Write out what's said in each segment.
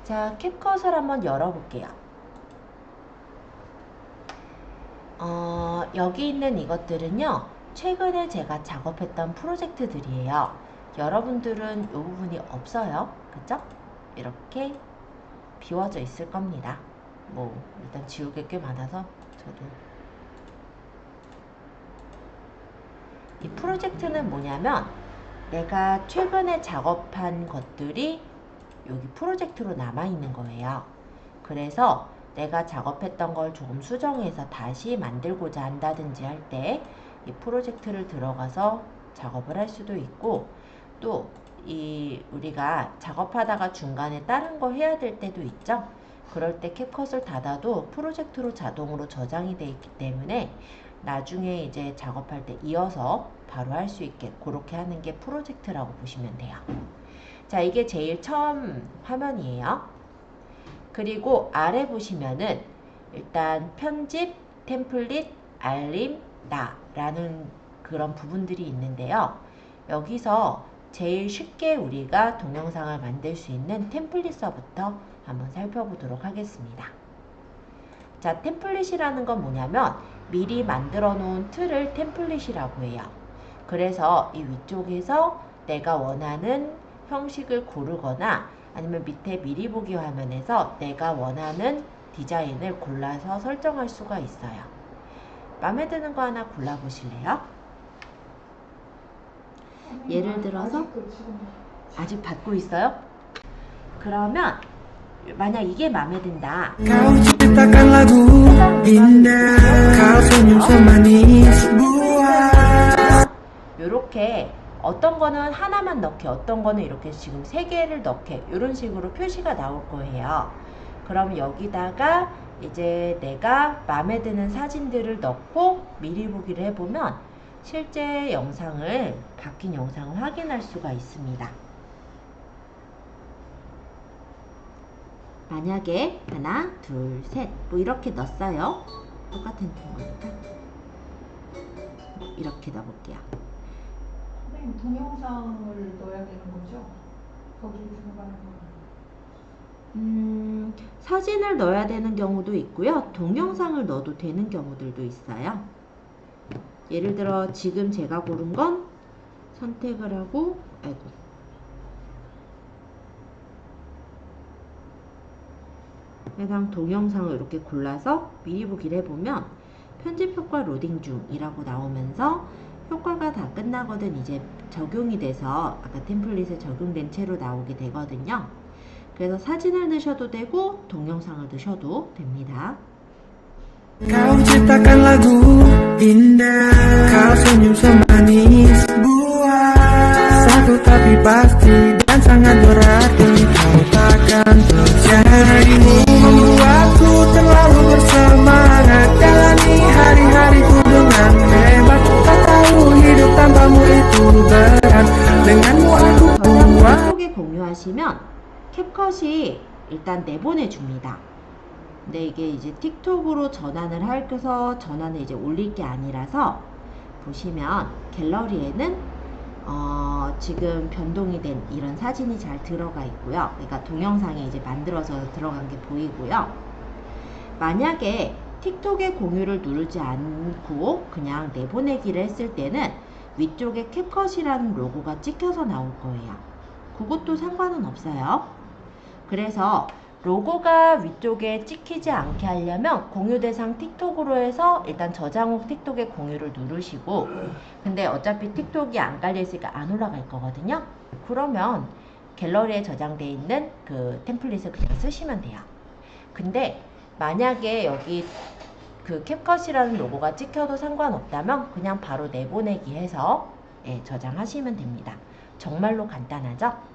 자, 캡컷을 한번 열어볼게요. 여기 있는 이것들은요, 최근에 제가 작업했던 프로젝트들이에요. 여러분들은 이 부분이 없어요. 그죠? 이렇게 비워져 있을 겁니다. 뭐 일단 지울 게 꽤 많아서 저도. 이 프로젝트는 뭐냐면 내가 최근에 작업한 것들이 여기 프로젝트로 남아있는 거예요. 그래서 내가 작업했던 걸 조금 수정해서 다시 만들고자 한다든지 할 때 이 프로젝트를 들어가서 작업을 할 수도 있고, 또 우리가 작업하다가 중간에 다른 거 해야 될 때도 있죠. 그럴 때 캡컷을 닫아도 프로젝트로 자동으로 저장이 되어 있기 때문에 나중에 이제 작업할 때 이어서 바로 할 수 있게 그렇게 하는 게 프로젝트라고 보시면 돼요. 자, 이게 제일 처음 화면이에요. 그리고 아래 보시면은 일단 편집, 템플릿, 알림, 나 라는 그런 부분들이 있는데요. 여기서 제일 쉽게 우리가 동영상을 만들 수 있는 템플릿서부터 한번 살펴보도록 하겠습니다. 자, 템플릿이라는 건 뭐냐면 미리 만들어 놓은 틀을 템플릿이라고 해요. 그래서 이 위쪽에서 내가 원하는 형식을 고르거나 아니면 밑에 미리 보기 화면에서 내가 원하는 디자인을 골라서 설정할 수가 있어요. 마음에 드는 거 하나 골라보실래요? 예를 들어서 아직 받고 있어요? 그러면 만약 이게 마음에 든다. 요렇게 어떤 거는 하나만 넣게, 어떤 거는 이렇게 지금 3개를 넣게, 이런 식으로 표시가 나올 거예요. 그럼 여기다가 이제 내가 마음에 드는 사진들을 넣고 미리 보기를 해보면 실제 영상을, 바뀐 영상을 확인할 수가 있습니다. 만약에 하나, 둘, 셋, 뭐 이렇게 넣었어요. 똑같은 거니까 이렇게 넣어볼게요. 선생님, 동영상을 넣어야 되는 거죠? 거기 들어가는 거. 사진을 넣어야 되는 경우도 있고요. 동영상을 넣어도 되는 경우들도 있어요. 예를 들어 지금 제가 고른 건 선택을 하고, 해당 동영상을 이렇게 골라서 미리 보기를 해보면 편집 효과 로딩 중이라고 나오면서 효과가 다 끝나거든 이제 적용이 돼서 아까 템플릿에 적용된 채로 나오게 되거든요. 그래서 사진을 넣으셔도 되고 동영상을 넣으셔도 됩니다. Kau ciptakan lagu indah, kau senyum semanis buat satu tapi pasti dan sangat berarti kau takkan terjadi membuatku terlalu bersemangat jalani hari-hariku dengan hebat tak tahu hidup tanpamu itu berat denganmu aku kuat. 틱톡에 공유하시면 캡컷이 일단 내보내줍니다. 근데 이게 이제 틱톡으로 전환을 해서 전환을 이제 올릴 게 아니라서 보시면 갤러리에는 지금 변동이 된 이런 사진이 잘 들어가 있고요. 그러니까 동영상에 이제 만들어서 들어간 게 보이고요. 만약에 틱톡에 공유를 누르지 않고 그냥 내보내기를 했을 때는 위쪽에 캡컷이라는 로고가 찍혀서 나올 거예요. 그것도 상관은 없어요. 그래서 로고가 위쪽에 찍히지 않게 하려면 공유 대상 틱톡으로 해서 일단 저장 후 틱톡에 공유를 누르시고, 근데 어차피 틱톡이 안 깔려 있으니까 안 올라갈 거거든요. 그러면 갤러리에 저장되어 있는 그 템플릿을 그냥 쓰시면 돼요. 근데 만약에 여기 그 캡컷이라는 로고가 찍혀도 상관없다면 그냥 바로 내보내기 해서 저장하시면 됩니다. 정말로 간단하죠?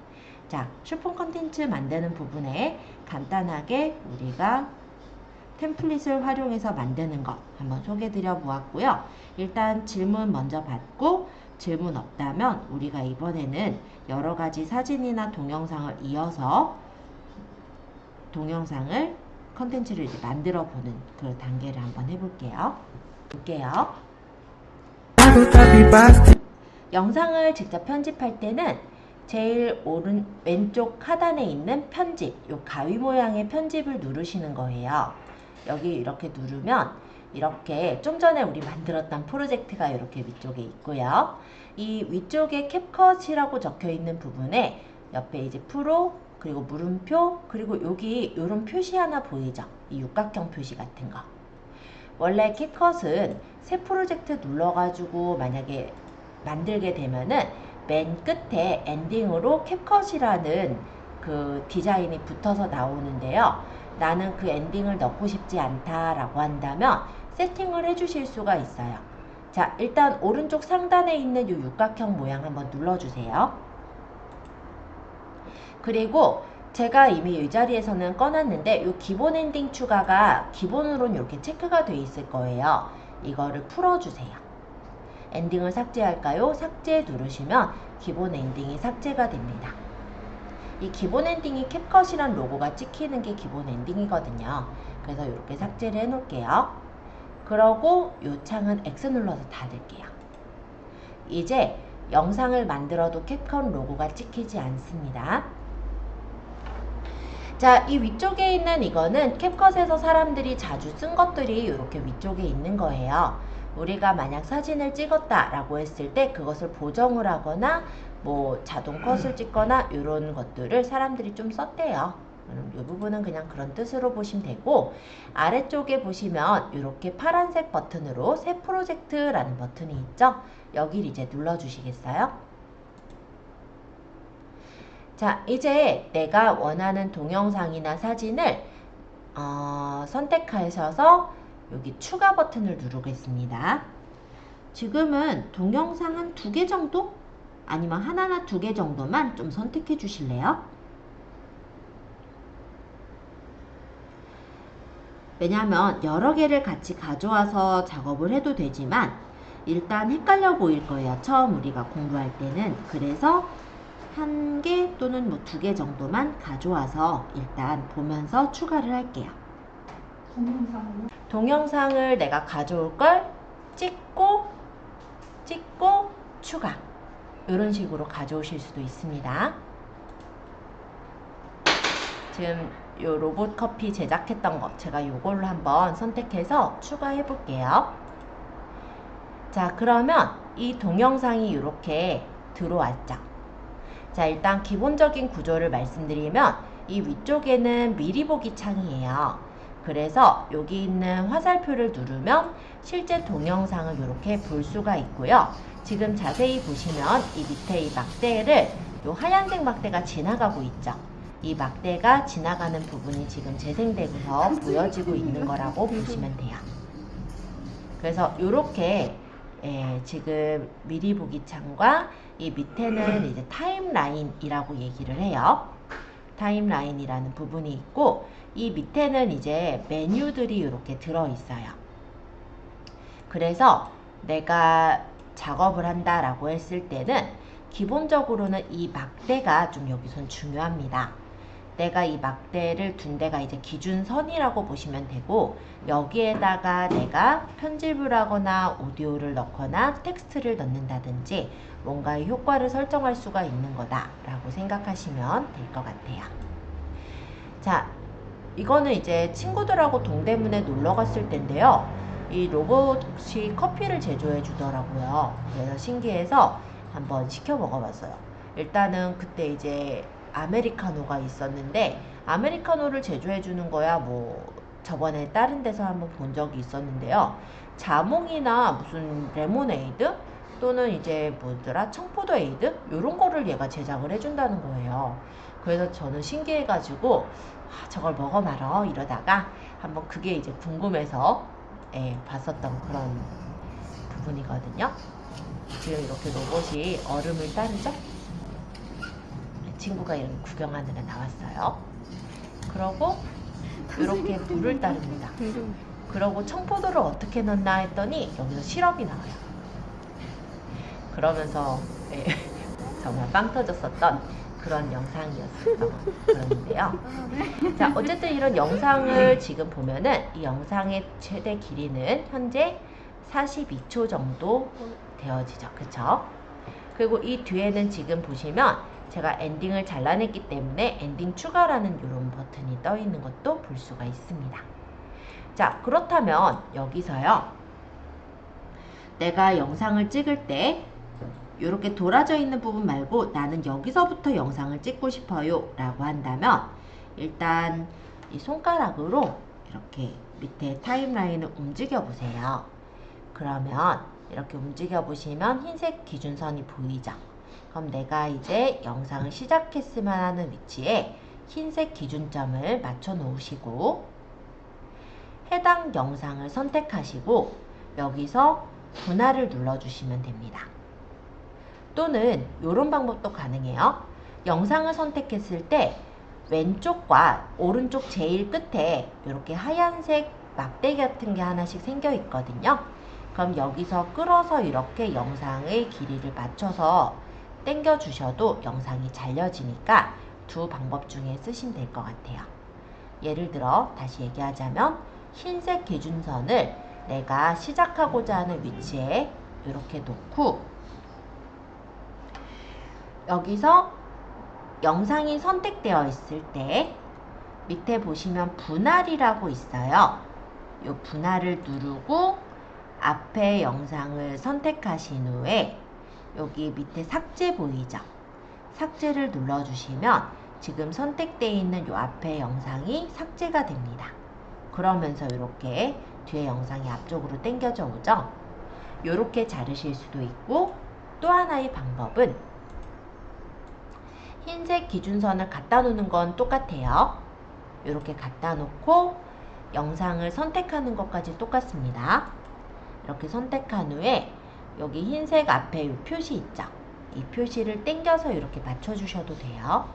자, 슈폰 컨텐츠 만드는 부분에 간단하게 우리가 템플릿을 활용해서 만드는 거 한번 소개해 드려 보았고요. 일단 질문 먼저 받고 질문 없다면 우리가 이번에는 여러 가지 사진이나 동영상을 이어서 동영상을 컨텐츠를 이제 만들어 보는 그 단계를 한번 해볼게요. 영상을 직접 편집할 때는 제일 왼쪽 하단에 있는 편집, 요 가위 모양의 편집을 누르시는 거예요. 여기 이렇게 누르면 이렇게 좀 전에 우리 만들었던 프로젝트가 이렇게 위쪽에 있고요. 이 위쪽에 캡컷이라고 적혀 있는 부분에 옆에 이제 프로, 그리고 물음표, 그리고 여기 이런 표시 하나 보이죠? 이 육각형 표시 같은 거. 원래 캡컷은 새 프로젝트 눌러가지고 만약에 만들게 되면은 맨 끝에 엔딩으로 캡컷이라는 그 디자인이 붙어서 나오는데요. 나는 그 엔딩을 넣고 싶지 않다라고 한다면 세팅을 해주실 수가 있어요. 자, 일단 오른쪽 상단에 있는 이 육각형 모양 한번 눌러주세요. 그리고 제가 이미 이 자리에서는 꺼놨는데 이 기본 엔딩 추가가 기본으로는 이렇게 체크가 돼 있을 거예요. 이거를 풀어주세요. 엔딩을 삭제할까요? 삭제 누르시면 기본 엔딩이 삭제가 됩니다. 이 기본 엔딩이 캡컷이란 로고가 찍히는 게 기본 엔딩이거든요. 그래서 이렇게 삭제를 해놓을게요. 그러고 이 창은 X 눌러서 닫을게요. 이제 영상을 만들어도 캡컷 로고가 찍히지 않습니다. 자, 이 위쪽에 있는 이거는 캡컷에서 사람들이 자주 쓴 것들이 이렇게 위쪽에 있는 거예요. 우리가 만약 사진을 찍었다 라고 했을 때 그것을 보정을 하거나 뭐 자동 컷을 찍거나 이런 것들을 사람들이 좀 썼대요. 이 부분은 그냥 그런 뜻으로 보시면 되고, 아래쪽에 보시면 이렇게 파란색 버튼으로 새 프로젝트라는 버튼이 있죠. 여기를 이제 눌러주시겠어요? 자, 이제 내가 원하는 동영상이나 사진을 선택하셔서 여기 추가 버튼을 누르겠습니다. 지금은 동영상 한 2개 정도? 아니면 하나나 2개 정도만 좀 선택해 주실래요? 왜냐면 여러 개를 같이 가져와서 작업을 해도 되지만 일단 헷갈려 보일 거예요. 처음 우리가 공부할 때는. 그래서 1개 또는 뭐 2개 정도만 가져와서 일단 보면서 추가를 할게요. 동영상을 내가 가져올 걸 찍고 추가, 이런 식으로 가져오실 수도 있습니다. 지금 요 로봇 커피 제작했던 거 제가 요걸로 한번 선택해서 추가해 볼게요. 자, 그러면 이 동영상이 이렇게 들어왔죠. 자, 일단 기본적인 구조를 말씀드리면 이 위쪽에는 미리 보기 창이에요. 그래서 여기 있는 화살표를 누르면 실제 동영상을 이렇게 볼 수가 있고요. 지금 자세히 보시면 이 밑에 이 막대를, 요 하얀색 막대가 지나가고 있죠. 이 막대가 지나가는 부분이 지금 재생되고서 보여지고 있는 거라고 보시면 돼요. 그래서 이렇게 지금 미리 보기 창과 이 밑에는 이제 타임라인이라고 얘기를 해요. 타임라인이라는 부분이 있고, 이 밑에는 이제 메뉴들이 이렇게 들어있어요. 그래서 내가 작업을 한다라고 했을 때는 기본적으로는 이 막대가 좀 여기선 중요합니다. 내가 이 막대를 둔 데가 이제 기준선이라고 보시면 되고, 여기에다가 내가 편집을 하거나 오디오를 넣거나 텍스트를 넣는다든지 뭔가의 효과를 설정할 수가 있는 거다라고 생각하시면 될 것 같아요. 자, 이거는 이제 친구들하고 동대문에 놀러 갔을 때인데요. 이 로봇이 커피를 제조해 주더라고요. 그래서 신기해서 한번 시켜 먹어봤어요. 일단은 그때 이제 아메리카노가 있었는데, 아메리카노를 제조해 주는 거야 뭐 저번에 다른 데서 한번 본 적이 있었는데요. 자몽이나 무슨 레모네이드 또는 이제 뭐더라, 청포도 에이드 이런 거를 얘가 제작을 해준다는 거예요. 그래서 저는 신기해가지고 저걸 먹어 말어 이러다가 한번 그게 이제 궁금해서 봤었던 그런 부분이거든요. 지금 이렇게 로봇이 얼음을 따르죠? 친구가 이렇게 구경하느라 나왔어요. 그러고 이렇게 물을 따릅니다. 그러고 청포도를 어떻게 넣나 했더니 여기서 시럽이 나와요. 그러면서 정말 빵 터졌었던 그런 영상이었었던 그런데요. 자, 어쨌든 이런 영상을 지금 보면은 이 영상의 최대 길이는 현재 42초 정도 되어지죠. 그쵸? 그리고 이 뒤에는 지금 보시면 제가 엔딩을 잘라냈기 때문에 엔딩 추가라는 이런 버튼이 떠 있는 것도 볼 수가 있습니다. 자, 그렇다면 여기서요, 내가 영상을 찍을 때 이렇게 돌아져 있는 부분 말고 나는 여기서부터 영상을 찍고 싶어요 라고 한다면, 일단 이 손가락으로 이렇게 밑에 타임라인을 움직여 보세요. 그러면 이렇게 움직여 보시면 흰색 기준선이 보이죠? 그럼 내가 이제 영상을 시작했으면 하는 위치에 흰색 기준점을 맞춰 놓으시고 해당 영상을 선택하시고 여기서 분할을 눌러주시면 됩니다. 또는 이런 방법도 가능해요. 영상을 선택했을 때 왼쪽과 오른쪽 제일 끝에 이렇게 하얀색 막대기 같은 게 하나씩 생겨 있거든요. 그럼 여기서 끌어서 이렇게 영상의 길이를 맞춰서 당겨 주셔도 영상이 잘려지니까 두 방법 중에 쓰시면 될 것 같아요. 예를 들어 다시 얘기하자면 흰색 기준선을 내가 시작하고자 하는 위치에 이렇게 놓고 여기서 영상이 선택되어 있을 때 밑에 보시면 분할이라고 있어요. 이 분할을 누르고 앞에 영상을 선택하신 후에 여기 밑에 삭제 보이죠? 삭제를 눌러주시면 지금 선택되어 있는 이 앞에 영상이 삭제가 됩니다. 그러면서 이렇게 뒤에 영상이 앞쪽으로 당겨져 오죠? 이렇게 자르실 수도 있고, 또 하나의 방법은 흰색 기준선을 갖다 놓는 건 똑같아요. 이렇게 갖다 놓고 영상을 선택하는 것까지 똑같습니다. 이렇게 선택한 후에 여기 흰색 앞에 이 표시 있죠? 이 표시를 당겨서 이렇게 맞춰주셔도 돼요.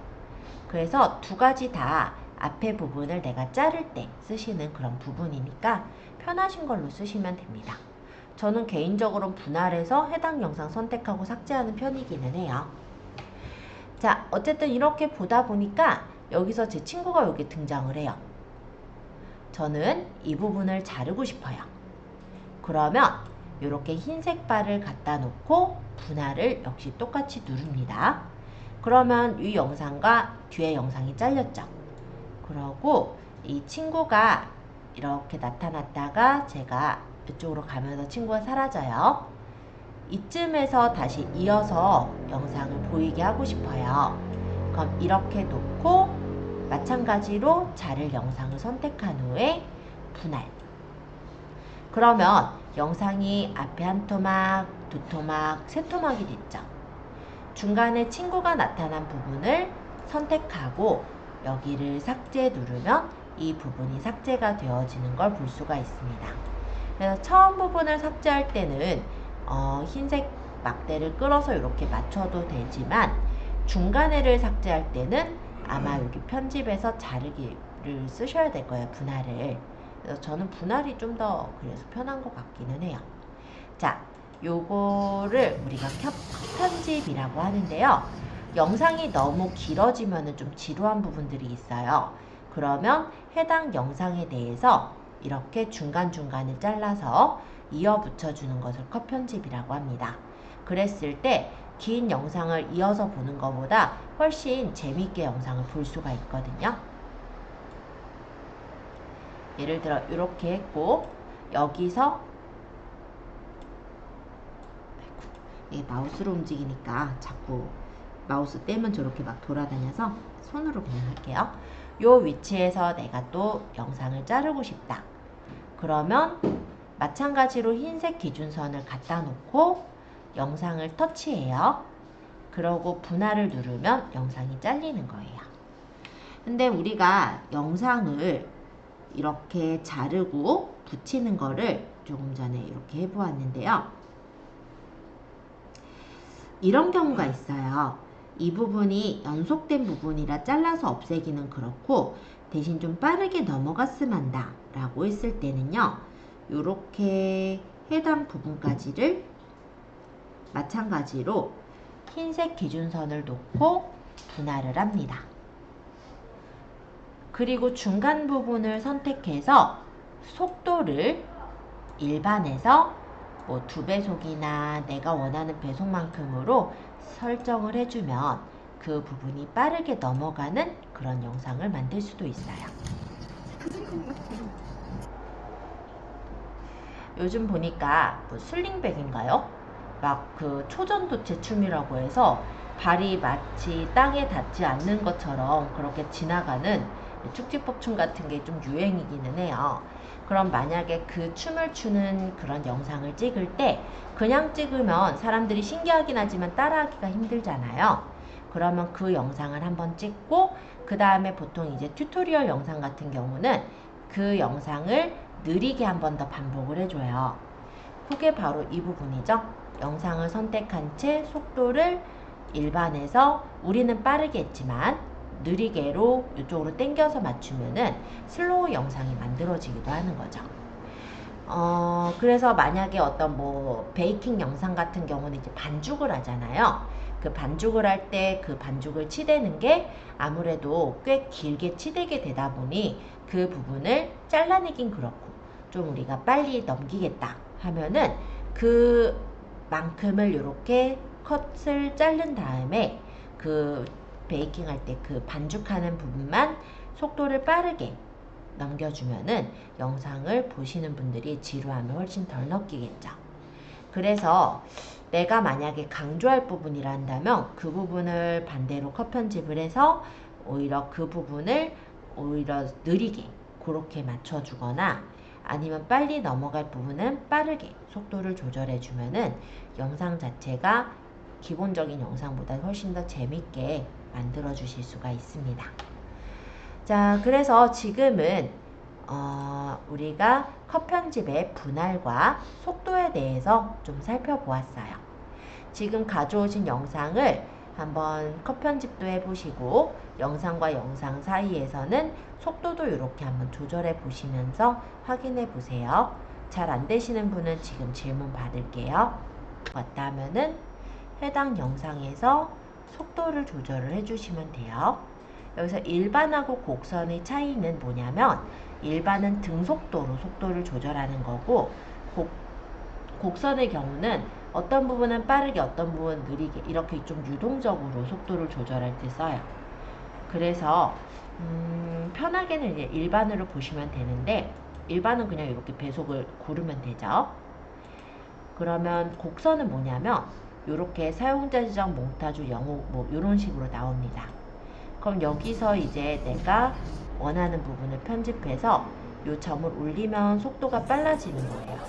그래서 두 가지 다 앞에 부분을 내가 자를 때 쓰시는 그런 부분이니까 편하신 걸로 쓰시면 됩니다. 저는 개인적으로 분할해서 해당 영상 선택하고 삭제하는 편이기는 해요. 자, 어쨌든 이렇게 보다 보니까 여기서 제 친구가 여기 등장을 해요. 저는 이 부분을 자르고 싶어요. 그러면 이렇게 흰색 바를 갖다 놓고 분할을 역시 똑같이 누릅니다. 그러면 이 영상과 뒤에 영상이 잘렸죠. 그러고 이 친구가 이렇게 나타났다가 제가 이쪽으로 가면서 친구가 사라져요. 이쯤에서 다시 이어서 영상을 보이게 하고 싶어요. 그럼 이렇게 놓고 마찬가지로 자를 영상을 선택한 후에 분할. 그러면 영상이 앞에 한 토막, 두 토막, 세 토막이 됐죠. 중간에 친구가 나타난 부분을 선택하고 여기를 삭제 누르면 이 부분이 삭제가 되어지는 걸 볼 수가 있습니다. 그래서 처음 부분을 삭제할 때는 흰색 막대를 끌어서 이렇게 맞춰도 되지만 중간에를 삭제할 때는 아마 여기 편집에서 자르기를 쓰셔야 될 거예요. 분할을. 그래서 저는 분할이 좀 더 그래서 편한 것 같기는 해요. 자, 요거를 우리가 편집이라고 하는데요. 영상이 너무 길어지면 좀 지루한 부분들이 있어요. 그러면 해당 영상에 대해서 이렇게 중간중간을 잘라서 이어 붙여주는 것을 컷 편집이라고 합니다. 그랬을 때 긴 영상을 이어서 보는 것보다 훨씬 재미있게 영상을 볼 수가 있거든요. 예를 들어 이렇게 했고 여기서 마우스로 움직이니까 자꾸 마우스 떼면 저렇게 막 돌아다녀서 손으로 그냥 할게요. 요 위치에서 내가 또 영상을 자르고 싶다. 그러면 마찬가지로 흰색 기준선을 갖다 놓고 영상을 터치해요. 그러고 분할을 누르면 영상이 잘리는 거예요. 근데 우리가 영상을 이렇게 자르고 붙이는 거를 조금 전에 이렇게 해보았는데요. 이런 경우가 있어요. 이 부분이 연속된 부분이라 잘라서 없애기는 그렇고 대신 좀 빠르게 넘어갔으면 한다 라고 했을 때는요, 이렇게 해당 부분까지를 마찬가지로 흰색 기준선을 놓고 분할을 합니다. 그리고 중간 부분을 선택해서 속도를 일반에서 뭐 2배속이나 내가 원하는 배속만큼으로 설정을 해주면 그 부분이 빠르게 넘어가는 그런 영상을 만들 수도 있어요. 요즘 보니까 뭐 슬링백인가요? 막 그 초전도체 춤이라고 해서 발이 마치 땅에 닿지 않는 것처럼 그렇게 지나가는 축지법춤 같은 게 좀 유행이기는 해요. 그럼 만약에 그 춤을 추는 그런 영상을 찍을 때 그냥 찍으면 사람들이 신기하긴 하지만 따라하기가 힘들잖아요. 그러면 그 영상을 한번 찍고 그 다음에 보통 이제 튜토리얼 영상 같은 경우는 그 영상을 느리게 한 번 더 반복을 해줘요. 그게 바로 이 부분이죠. 영상을 선택한 채 속도를 일반에서 우리는 빠르게 했지만 느리게로 이쪽으로 당겨서 맞추면은 슬로우 영상이 만들어지기도 하는 거죠. 그래서 만약에 어떤 뭐 베이킹 영상 같은 경우는 이제 반죽을 하잖아요. 그 반죽을 할 때 그 반죽을 치대는 게 아무래도 꽤 길게 치대게 되다 보니 그 부분을 잘라내긴 그렇고 좀 우리가 빨리 넘기겠다 하면은 그만큼을 이렇게 컷을 자른 다음에 그 베이킹 할 때 그 반죽하는 부분만 속도를 빠르게 넘겨주면은 영상을 보시는 분들이 지루함을 훨씬 덜 느끼겠죠. 그래서 내가 만약에 강조할 부분이라 한다면 그 부분을 반대로 컷 편집을 해서 오히려 그 부분을 오히려 느리게 그렇게 맞춰주거나 아니면 빨리 넘어갈 부분은 빠르게 속도를 조절해 주면은 영상 자체가 기본적인 영상보다 훨씬 더 재밌게 만들어 주실 수가 있습니다. 자, 그래서 지금은 우리가 컷 편집의 분할과 속도에 대해서 좀 살펴보았어요. 지금 가져오신 영상을 한번 컷 편집도 해보시고 영상과 영상 사이에서는 속도도 이렇게 한번 조절해 보시면서 확인해 보세요. 잘 안 되시는 분은 지금 질문 받을게요. 왔다 하면은 해당 영상에서 속도를 조절을 해주시면 돼요. 여기서 일반하고 곡선의 차이는 뭐냐면 일반은 등속도로 속도를 조절하는 거고 곡선의 경우는 어떤 부분은 빠르게 어떤 부분은 느리게 이렇게 좀 유동적으로 속도를 조절할 때 써요. 그래서 편하게는 이제 일반으로 보시면 되는데 일반은 그냥 이렇게 배속을 고르면 되죠. 그러면 곡선은 뭐냐면 이렇게 사용자 지정 몽타주 영호 뭐 이런 식으로 나옵니다. 그럼 여기서 이제 내가 원하는 부분을 편집해서 이 점을 올리면 속도가 빨라지는 거예요.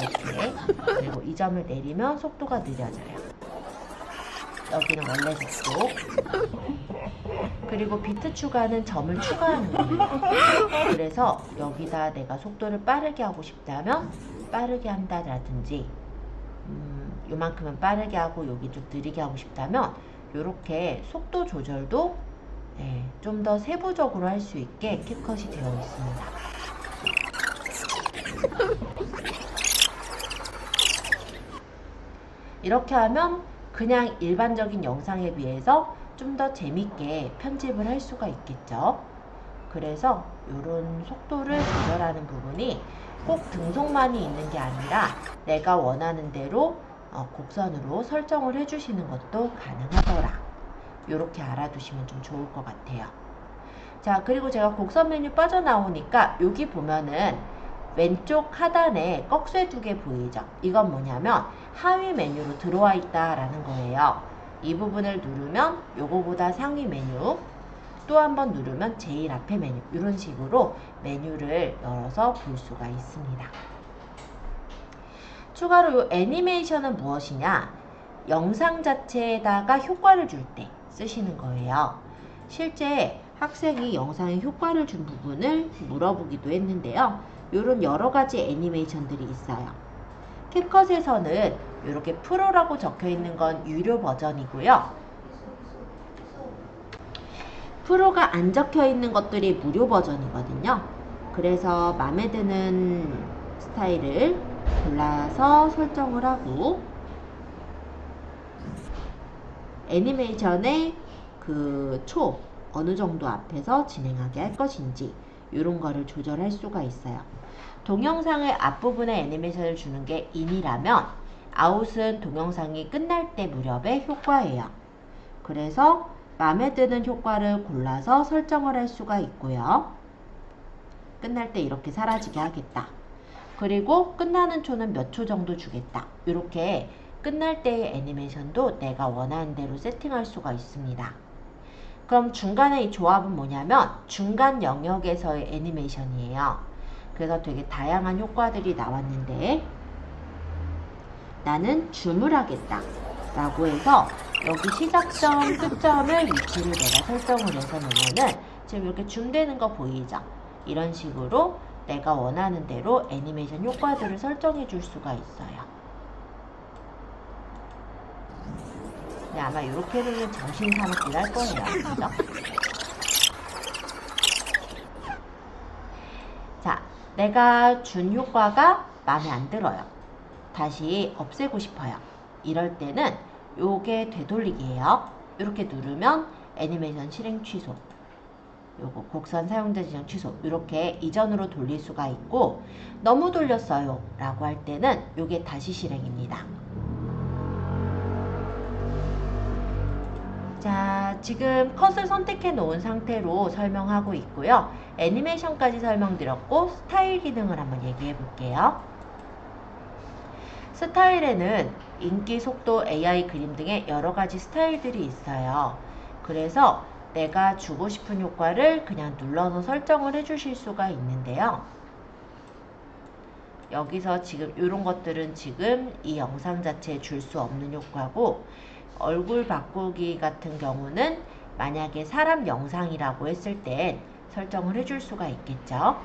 이렇게. 그리고 이 점을 내리면 속도가 느려져요. 여기는 원래 속도. 그리고 비트 추가는 점을 추가하는 거예요. 그래서 여기다 내가 속도를 빠르게 하고 싶다면 빠르게 한다라든지 요만큼은 빠르게 하고 여기 좀 느리게 하고 싶다면 이렇게 속도 조절도 좀 더 세부적으로 할 수 있게 캡컷이 되어 있습니다. 이렇게 하면 그냥 일반적인 영상에 비해서 좀 더 재밌게 편집을 할 수가 있겠죠. 그래서 이런 속도를 조절하는 부분이 꼭 등속만이 있는 게 아니라 내가 원하는 대로 곡선으로 설정을 해주시는 것도 가능하더라. 이렇게 알아두시면 좀 좋을 것 같아요. 자, 그리고 제가 곡선 메뉴 빠져나오니까 여기 보면은 왼쪽 하단에 꺽쇠 2개 보이죠? 이건 뭐냐면 하위 메뉴로 들어와 있다라는 거예요. 이 부분을 누르면 요거보다 상위 메뉴, 또 한 번 누르면 제일 앞에 메뉴, 이런 식으로 메뉴를 열어서 볼 수가 있습니다. 추가로 이 애니메이션은 무엇이냐? 영상 자체에다가 효과를 줄 때 쓰시는 거예요. 실제 학생이 영상에 효과를 준 부분을 물어보기도 했는데요. 이런 여러 가지 애니메이션들이 있어요. 캡컷에서는 이렇게 프로라고 적혀 있는 건 유료 버전이고요. 프로가 안 적혀 있는 것들이 무료 버전이거든요. 그래서 마음에 드는 스타일을 골라서 설정을 하고 애니메이션의 그 초 어느 정도 앞에서 진행하게 할 것인지 이런 거를 조절할 수가 있어요. 동영상의 앞부분에 애니메이션을 주는 게 인이라면 아웃은 동영상이 끝날 때 무렵의 효과예요. 그래서 마음에 드는 효과를 골라서 설정을 할 수가 있고요. 끝날 때 이렇게 사라지게 하겠다. 그리고 끝나는 초는 몇 초 정도 주겠다. 이렇게 끝날 때의 애니메이션도 내가 원하는 대로 세팅할 수가 있습니다. 그럼 중간에 이 조합은 뭐냐면 중간 영역에서의 애니메이션이에요. 그래서 되게 다양한 효과들이 나왔는데 나는 줌을 하겠다 라고 해서 여기 시작점, 끝점을 위치를 내가 설정을 해서 놓으면은 지금 이렇게 줌되는 거 보이죠? 이런 식으로 내가 원하는 대로 애니메이션 효과들을 설정해 줄 수가 있어요. 네, 아마 이렇게 해놓으면 정신 사납기도 할 거예요. 그죠? 자, 내가 준 효과가 마음에 안 들어요. 다시 없애고 싶어요. 이럴 때는 요게 되돌리기예요. 이렇게 누르면 애니메이션 실행 취소, 요거 곡선 사용자 지정 취소, 이렇게 이전으로 돌릴 수가 있고, 너무 돌렸어요 라고 할 때는 요게 다시 실행입니다. 자, 지금 컷을 선택해 놓은 상태로 설명하고 있고요. 애니메이션까지 설명드렸고 스타일 기능을 한번 얘기해 볼게요. 스타일에는 인기, 속도, AI 그림 등의 여러 가지 스타일들이 있어요. 그래서 내가 주고 싶은 효과를 그냥 눌러서 설정을 해 주실 수가 있는데요. 여기서 지금 이런 것들은 지금 이 영상 자체에 줄 수 없는 효과고, 얼굴 바꾸기 같은 경우는 만약에 사람 영상이라고 했을 땐 설정을 해줄 수가 있겠죠.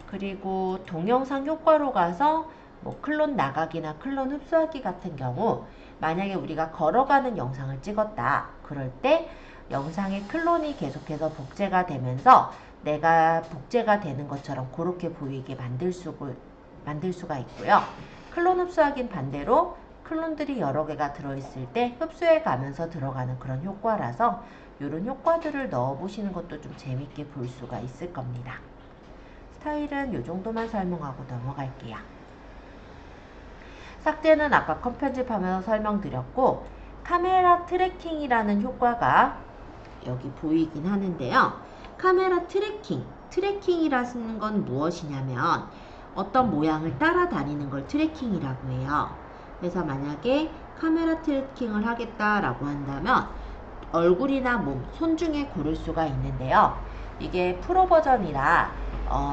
그리고 동영상 효과로 가서 뭐 클론 나가기나 클론 흡수하기 같은 경우, 만약에 우리가 걸어가는 영상을 찍었다 그럴 때 영상의 클론이 계속해서 복제가 되면서 내가 복제가 되는 것처럼 그렇게 보이게 만들 수가 있고요. 클론 흡수하기는 반대로 클론들이 여러 개가 들어있을 때 흡수해 가면서 들어가는 그런 효과라서 이런 효과들을 넣어보시는 것도 좀 재밌게 볼 수가 있을 겁니다. 스타일은 이 정도만 설명하고 넘어갈게요. 삭제는 아까 컷 편집하면서 설명드렸고, 카메라 트래킹이라는 효과가 여기 보이긴 하는데요. 카메라 트래킹이라는 건 무엇이냐면 어떤 모양을 따라다니는 걸 트래킹이라고 해요. 그래서 만약에 카메라 트래킹을 하겠다라고 한다면 얼굴이나 몸, 손 중에 고를 수가 있는데요. 이게 프로 버전이라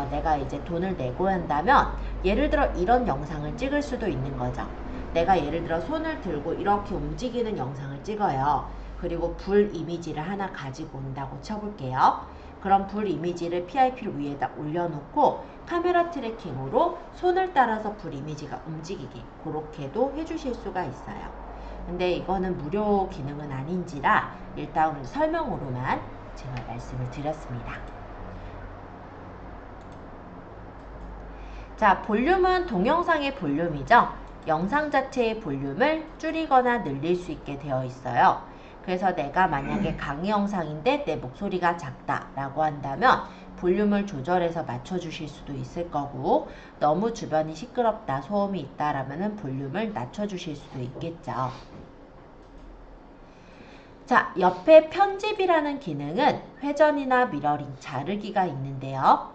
내가 이제 돈을 내고 한다면 예를 들어 이런 영상을 찍을 수도 있는 거죠. 내가 예를 들어 손을 들고 이렇게 움직이는 영상을 찍어요. 그리고 불 이미지를 하나 가지고 온다고 쳐볼게요. 그럼 불 이미지를 PIP 위에다 올려놓고 카메라 트래킹으로 손을 따라서 불 이미지가 움직이게 그렇게도 해주실 수가 있어요. 근데 이거는 무료 기능은 아닌지라 일단 설명으로만 제가 말씀을 드렸습니다. 자, 볼륨은 동영상의 볼륨이죠. 영상 자체의 볼륨을 줄이거나 늘릴 수 있게 되어 있어요. 그래서 내가 만약에 강의 영상인데 내 목소리가 작다 라고 한다면 볼륨을 조절해서 맞춰주실 수도 있을 거고, 너무 주변이 시끄럽다, 소음이 있다 라면은 볼륨을 낮춰주실 수도 있겠죠. 자, 옆에 편집이라는 기능은 회전이나 미러링, 자르기가 있는데요.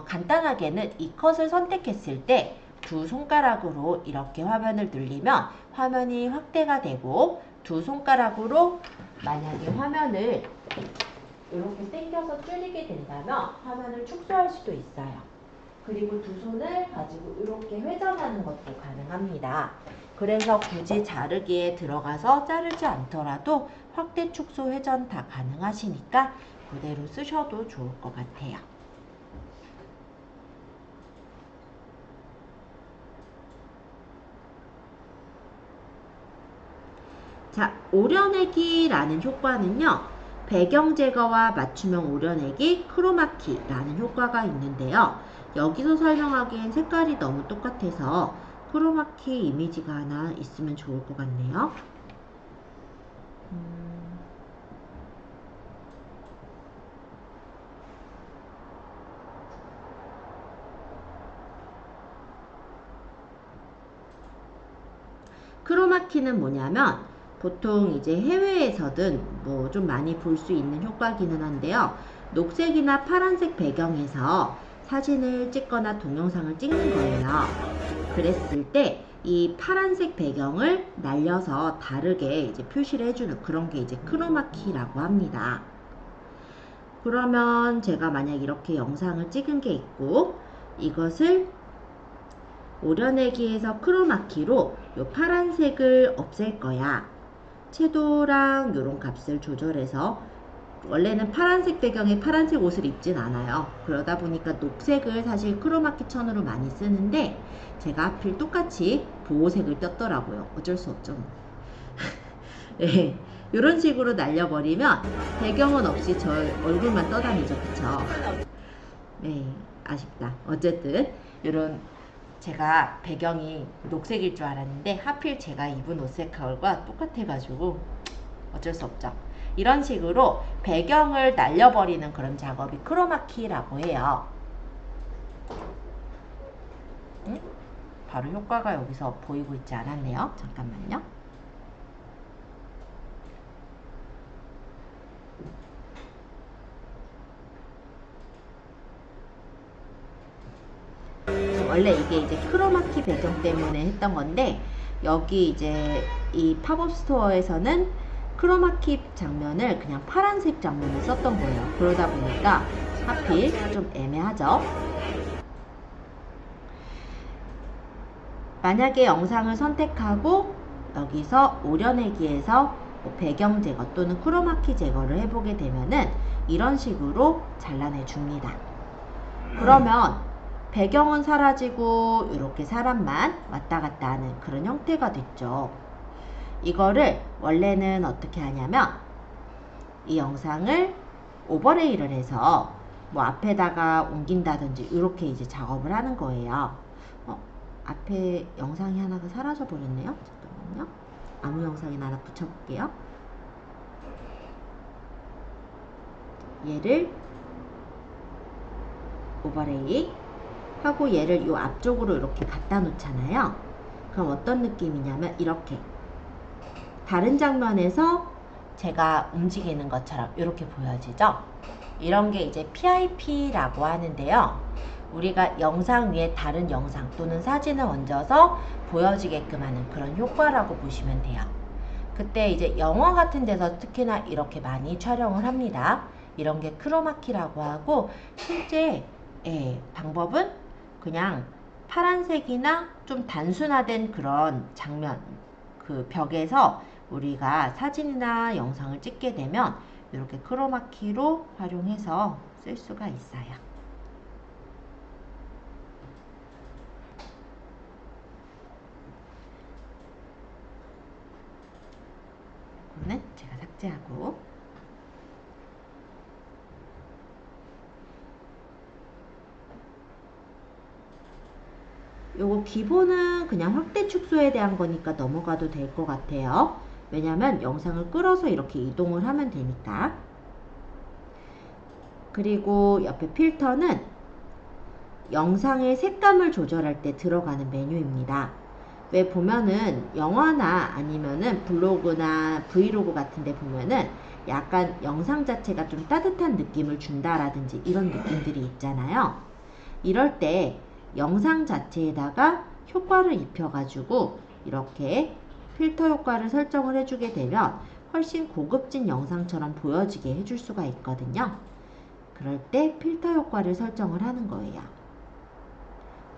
간단하게는 이 컷을 선택했을 때 두 손가락으로 이렇게 화면을 늘리면 화면이 확대가 되고, 두 손가락으로 만약에 화면을 이렇게 당겨서 줄이게 된다면 화면을 축소할 수도 있어요. 그리고 두 손을 가지고 이렇게 회전하는 것도 가능합니다. 그래서 굳이 자르기에 들어가서 자르지 않더라도 확대, 축소, 회전 다 가능하시니까 그대로 쓰셔도 좋을 것 같아요. 자, 오려내기라는 효과는요, 배경 제거와 맞춤형 오려내기, 크로마키라는 효과가 있는데요. 여기서 설명하기엔 색깔이 너무 똑같아서 크로마키 이미지가 하나 있으면 좋을 것 같네요. 크로마키는 뭐냐면 보통 이제 해외에서든 뭐 좀 많이 볼 수 있는 효과기는 한데요. 녹색이나 파란색 배경에서 사진을 찍거나 동영상을 찍는 거예요. 그랬을 때 이 파란색 배경을 날려서 다르게 이제 표시를 해주는 그런 게 이제 크로마키라고 합니다. 그러면 제가 만약 이렇게 영상을 찍은 게 있고 이것을 오려내기에서 크로마키로 이 파란색을 없앨 거야. 채도랑 이런 값을 조절해서 원래는 파란색 배경에 파란색 옷을 입진 않아요. 그러다 보니까 녹색을 사실 크로마키 천으로 많이 쓰는데 제가 하필 똑같이 보호색을 떴더라고요. 어쩔 수 없죠. 네, 이런 식으로 날려버리면 배경은 없이 저 얼굴만 떠다니죠. 그쵸? 네, 아쉽다. 어쨌든 이런 제가 배경이 녹색일 줄 알았는데 하필 제가 입은 옷 색깔과 똑같아가지고 어쩔 수 없죠. 이런 식으로 배경을 날려버리는 그런 작업이 크로마키라고 해요. 응? 바로 효과가 여기서 보이고 있지 않았네요. 잠깐만요. 원래 이게 이제 크로마키 배경 때문에 했던 건데 여기 이제 이 팝업 스토어에서는 크로마키 장면을 그냥 파란색 장면을 썼던 거예요. 그러다 보니까 하필 좀 애매하죠. 만약에 영상을 선택하고 여기서 오려내기에서 뭐 배경 제거 또는 크로마키 제거를 해보게 되면은 이런 식으로 잘라내 줍니다. 그러면 배경은 사라지고 이렇게 사람만 왔다 갔다 하는 그런 형태가 됐죠. 이거를 원래는 어떻게 하냐면 이 영상을 오버레이를 해서 뭐 앞에다가 옮긴다든지 이렇게 이제 작업을 하는 거예요. 앞에 영상이 하나가 사라져 버렸네요. 잠깐만요. 아무 영상이나 하나 붙여볼게요. 얘를 오버레이 하고 얘를 이 앞쪽으로 이렇게 갖다 놓잖아요. 그럼 어떤 느낌이냐면 이렇게 다른 장면에서 제가 움직이는 것처럼 이렇게 보여지죠. 이런 게 이제 PIP라고 하는데요. 우리가 영상 위에 다른 영상 또는 사진을 얹어서 보여지게끔 하는 그런 효과라고 보시면 돼요. 그때 이제 영화 같은 데서 특히나 이렇게 많이 촬영을 합니다. 이런 게 크로마키라고 하고 실제 방법은 그냥 파란색이나 좀 단순화된 그런 장면 그 벽에서 우리가 사진이나 영상을 찍게 되면 이렇게 크로마키로 활용해서 쓸 수가 있어요. 이거는 제가 삭제하고 요거 기본은 그냥 확대 축소에 대한 거니까 넘어가도 될 것 같아요. 왜냐면 영상을 끌어서 이렇게 이동을 하면 되니까. 그리고 옆에 필터는 영상의 색감을 조절할 때 들어가는 메뉴입니다. 왜 보면은 영화나 아니면은 블로그나 브이로그 같은 데 보면은 약간 영상 자체가 좀 따뜻한 느낌을 준다라든지 이런 느낌들이 있잖아요. 이럴 때 영상 자체에다가 효과를 입혀가지고 이렇게 필터 효과를 설정을 해주게 되면 훨씬 고급진 영상처럼 보여지게 해줄 수가 있거든요. 그럴 때 필터 효과를 설정을 하는 거예요.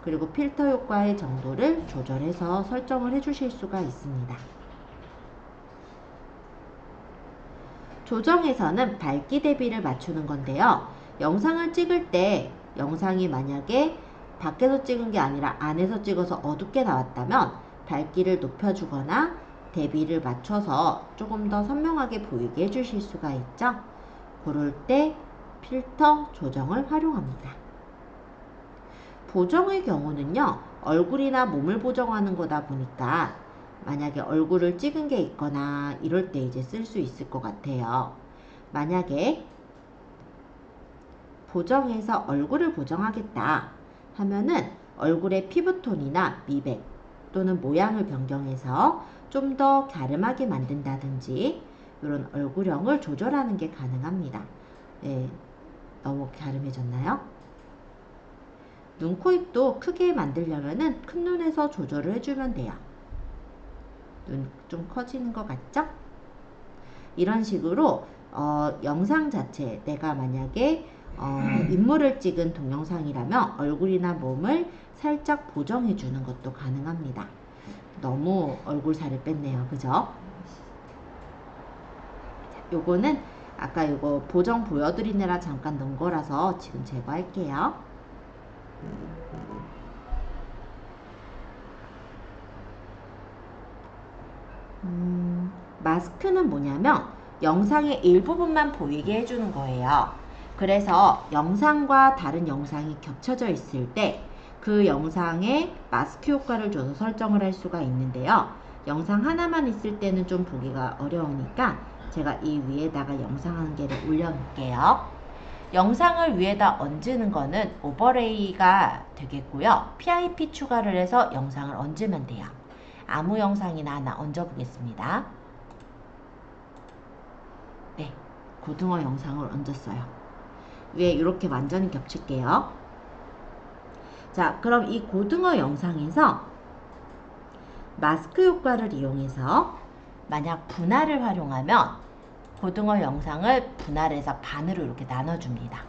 그리고 필터 효과의 정도를 조절해서 설정을 해주실 수가 있습니다. 조정에서는 밝기 대비를 맞추는 건데요. 영상을 찍을 때 영상이 만약에 밖에서 찍은 게 아니라 안에서 찍어서 어둡게 나왔다면 밝기를 높여주거나 대비를 맞춰서 조금 더 선명하게 보이게 해주실 수가 있죠. 그럴 때 필터 조정을 활용합니다. 보정의 경우는요, 얼굴이나 몸을 보정하는 거다 보니까 만약에 얼굴을 찍은 게 있거나 이럴 때 이제 쓸 수 있을 것 같아요. 만약에 보정해서 얼굴을 보정하겠다 하면은 얼굴의 피부톤이나 미백 또는 모양을 변경해서 좀 더 갸름하게 만든다든지 이런 얼굴형을 조절하는 게 가능합니다. 네, 너무 갸름해졌나요? 눈, 코, 입도 크게 만들려면은 큰 눈에서 조절을 해주면 돼요. 눈 좀 커지는 것 같죠? 이런 식으로 영상 자체, 내가 만약에 인물을 찍은 동영상이라면 얼굴이나 몸을 살짝 보정해 주는 것도 가능합니다. 너무 얼굴 살을 뺐네요. 그죠? 요거는 아까 요거 보정 보여드리느라 잠깐 넣은 거라서 지금 제거할게요. 마스크는 뭐냐면 영상의 일부분만 보이게 해주는 거예요. 그래서 영상과 다른 영상이 겹쳐져 있을 때 그 영상에 마스크 효과를 줘서 설정을 할 수가 있는데요. 영상 하나만 있을 때는 좀 보기가 어려우니까 제가 이 위에다가 영상 한 개를 올려 놓을게요. 영상을 위에다 얹는 거는 오버레이가 되겠고요. PIP 추가를 해서 영상을 얹으면 돼요. 아무 영상이나 하나 얹어 보겠습니다. 네, 고등어 영상을 얹었어요. 위에 이렇게 완전히 겹칠게요. 자, 그럼 이 고등어 영상에서 마스크 효과를 이용해서 만약 분할을 활용하면 고등어 영상을 분할해서 반으로 이렇게 나눠줍니다.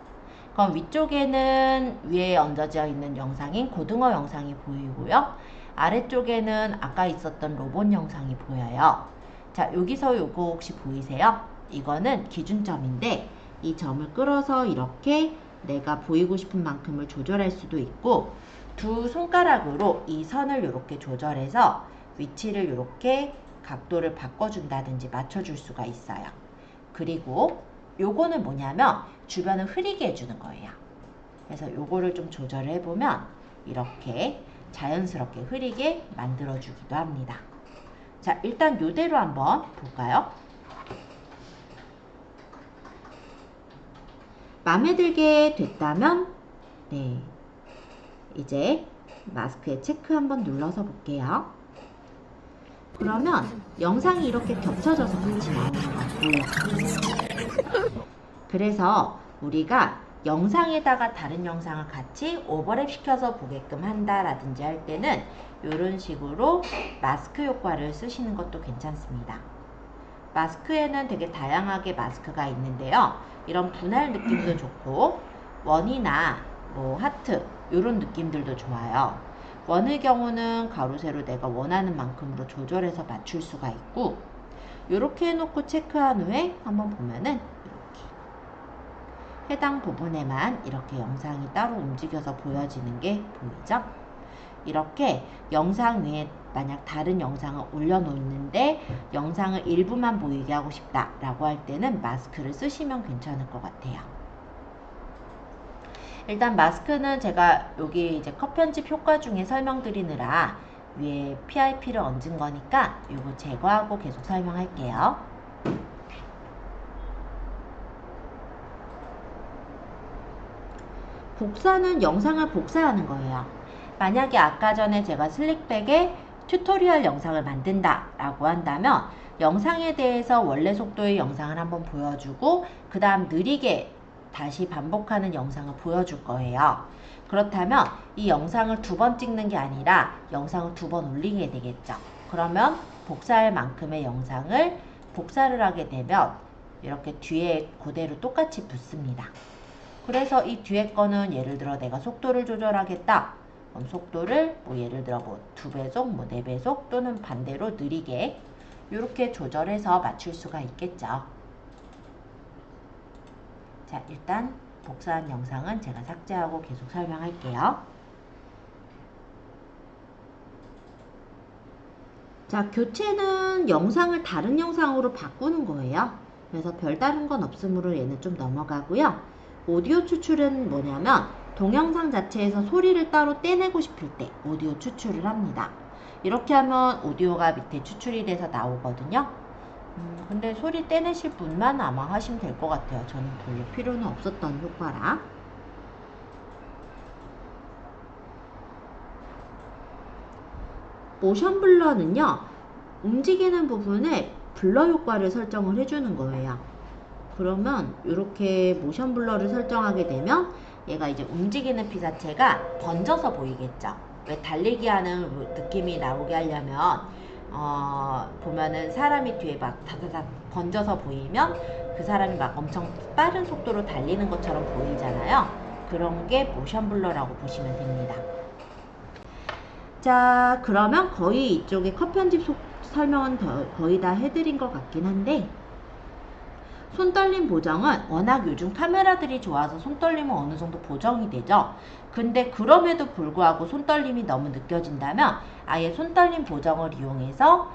그럼 위쪽에는 위에 얹어져 있는 영상인 고등어 영상이 보이고요. 아래쪽에는 아까 있었던 로봇 영상이 보여요. 자, 여기서 요거 혹시 보이세요? 이거는 기준점인데 이 점을 끌어서 이렇게 내가 보이고 싶은 만큼을 조절할 수도 있고 두 손가락으로 이 선을 이렇게 조절해서 위치를 이렇게 각도를 바꿔준다든지 맞춰줄 수가 있어요. 그리고 요거는 뭐냐면 주변을 흐리게 해주는 거예요. 그래서 요거를 좀 조절을 해보면 이렇게 자연스럽게 흐리게 만들어주기도 합니다. 자, 일단 요대로 한번 볼까요? 마음에 들게 됐다면 네, 이제 마스크에 체크 한번 눌러서 볼게요. 그러면 영상이 이렇게 겹쳐져서 같이 나오는 거 보여요. 그래서 우리가 영상에다가 다른 영상을 같이 오버랩 시켜서 보게끔 한다라든지 할 때는 이런 식으로 마스크 효과를 쓰시는 것도 괜찮습니다. 마스크에는 되게 다양하게 마스크가 있는데요. 이런 분할 느낌도 좋고 원이나 뭐 하트 이런 느낌들도 좋아요. 원의 경우는 가로 세로 내가 원하는 만큼으로 조절해서 맞출 수가 있고 이렇게 해놓고 체크한 후에 한번 보면은 이렇게 해당 부분에만 이렇게 영상이 따로 움직여서 보여지는 게 보이죠? 이렇게 영상 위에 만약 다른 영상을 올려놓는데 영상을 일부만 보이게 하고 싶다 라고 할 때는 마스크를 쓰시면 괜찮을 것 같아요. 일단 마스크는 제가 여기 이제 컷 편집 효과 중에 설명드리느라 위에 PIP를 얹은 거니까 이거 제거하고 계속 설명할게요. 복사는 영상을 복사하는 거예요. 만약에 아까 전에 제가 슬릭백에 튜토리얼 영상을 만든다 라고 한다면 영상에 대해서 원래 속도의 영상을 한번 보여주고 그 다음 느리게 다시 반복하는 영상을 보여줄 거예요. 그렇다면 이 영상을 두 번 찍는 게 아니라 영상을 두 번 올리게 되겠죠. 그러면 복사할 만큼의 영상을 복사를 하게 되면 이렇게 뒤에 그대로 똑같이 붙습니다. 그래서 이 뒤에 거는 예를 들어 내가 속도를 조절하겠다. 그럼 속도를 뭐 예를 들어 뭐 2배속, 뭐 4배속 또는 반대로 느리게 이렇게 조절해서 맞출 수가 있겠죠. 자, 일단 복사한 영상은 제가 삭제하고 계속 설명할게요. 자, 교체는 영상을 다른 영상으로 바꾸는 거예요. 그래서 별다른 건 없으므로 얘는 좀 넘어가고요. 오디오 추출은 뭐냐면 동영상 자체에서 소리를 따로 떼내고 싶을 때 오디오 추출을 합니다. 이렇게 하면 오디오가 밑에 추출이 돼서 나오거든요. 근데 소리 떼내실 분만 아마 하시면 될 것 같아요. 저는 별로 필요는 없었던 효과라. 모션 블러는요, 움직이는 부분에 블러 효과를 설정을 해주는 거예요. 그러면 이렇게 모션 블러를 설정하게 되면 얘가 이제 움직이는 피사체가 번져서 보이겠죠. 왜 달리기 하는 느낌이 나오게 하려면 보면은 사람이 뒤에 막 다다닥 번져서 보이면 그 사람이 막 엄청 빠른 속도로 달리는 것처럼 보이잖아요. 그런 게 모션 블러라고 보시면 됩니다. 자, 그러면 거의 이쪽에 컷 편집 설명은 거의 다 해드린 것 같긴 한데, 손떨림 보정은 워낙 요즘 카메라들이 좋아서 손떨림은 어느 정도 보정이 되죠. 근데 그럼에도 불구하고 손떨림이 너무 느껴진다면 아예 손떨림 보정을 이용해서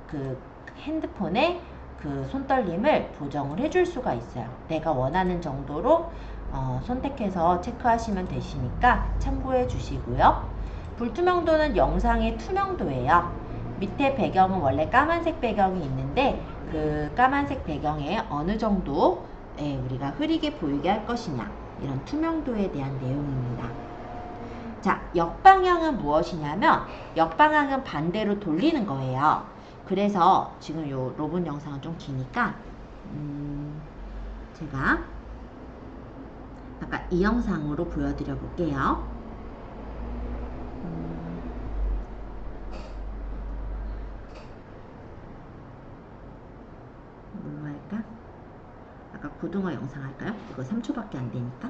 그 핸드폰에 그 손떨림을 보정을 해줄 수가 있어요. 내가 원하는 정도로 선택해서 체크하시면 되시니까 참고해 주시고요. 불투명도는 영상의 투명도예요. 밑에 배경은 원래 까만색 배경이 있는데 그 까만색 배경에 어느 정도 우리가 흐리게 보이게 할 것이냐, 이런 투명도에 대한 내용입니다. 자, 역방향은 무엇이냐면 역방향은 반대로 돌리는 거예요. 그래서 지금 요 로봇 영상은 좀 기니까 제가 아까 이 영상으로 보여드려 볼게요. 뭘로 할까? 아까 고등어 영상 할까요? 이거 3초밖에 안 되니까.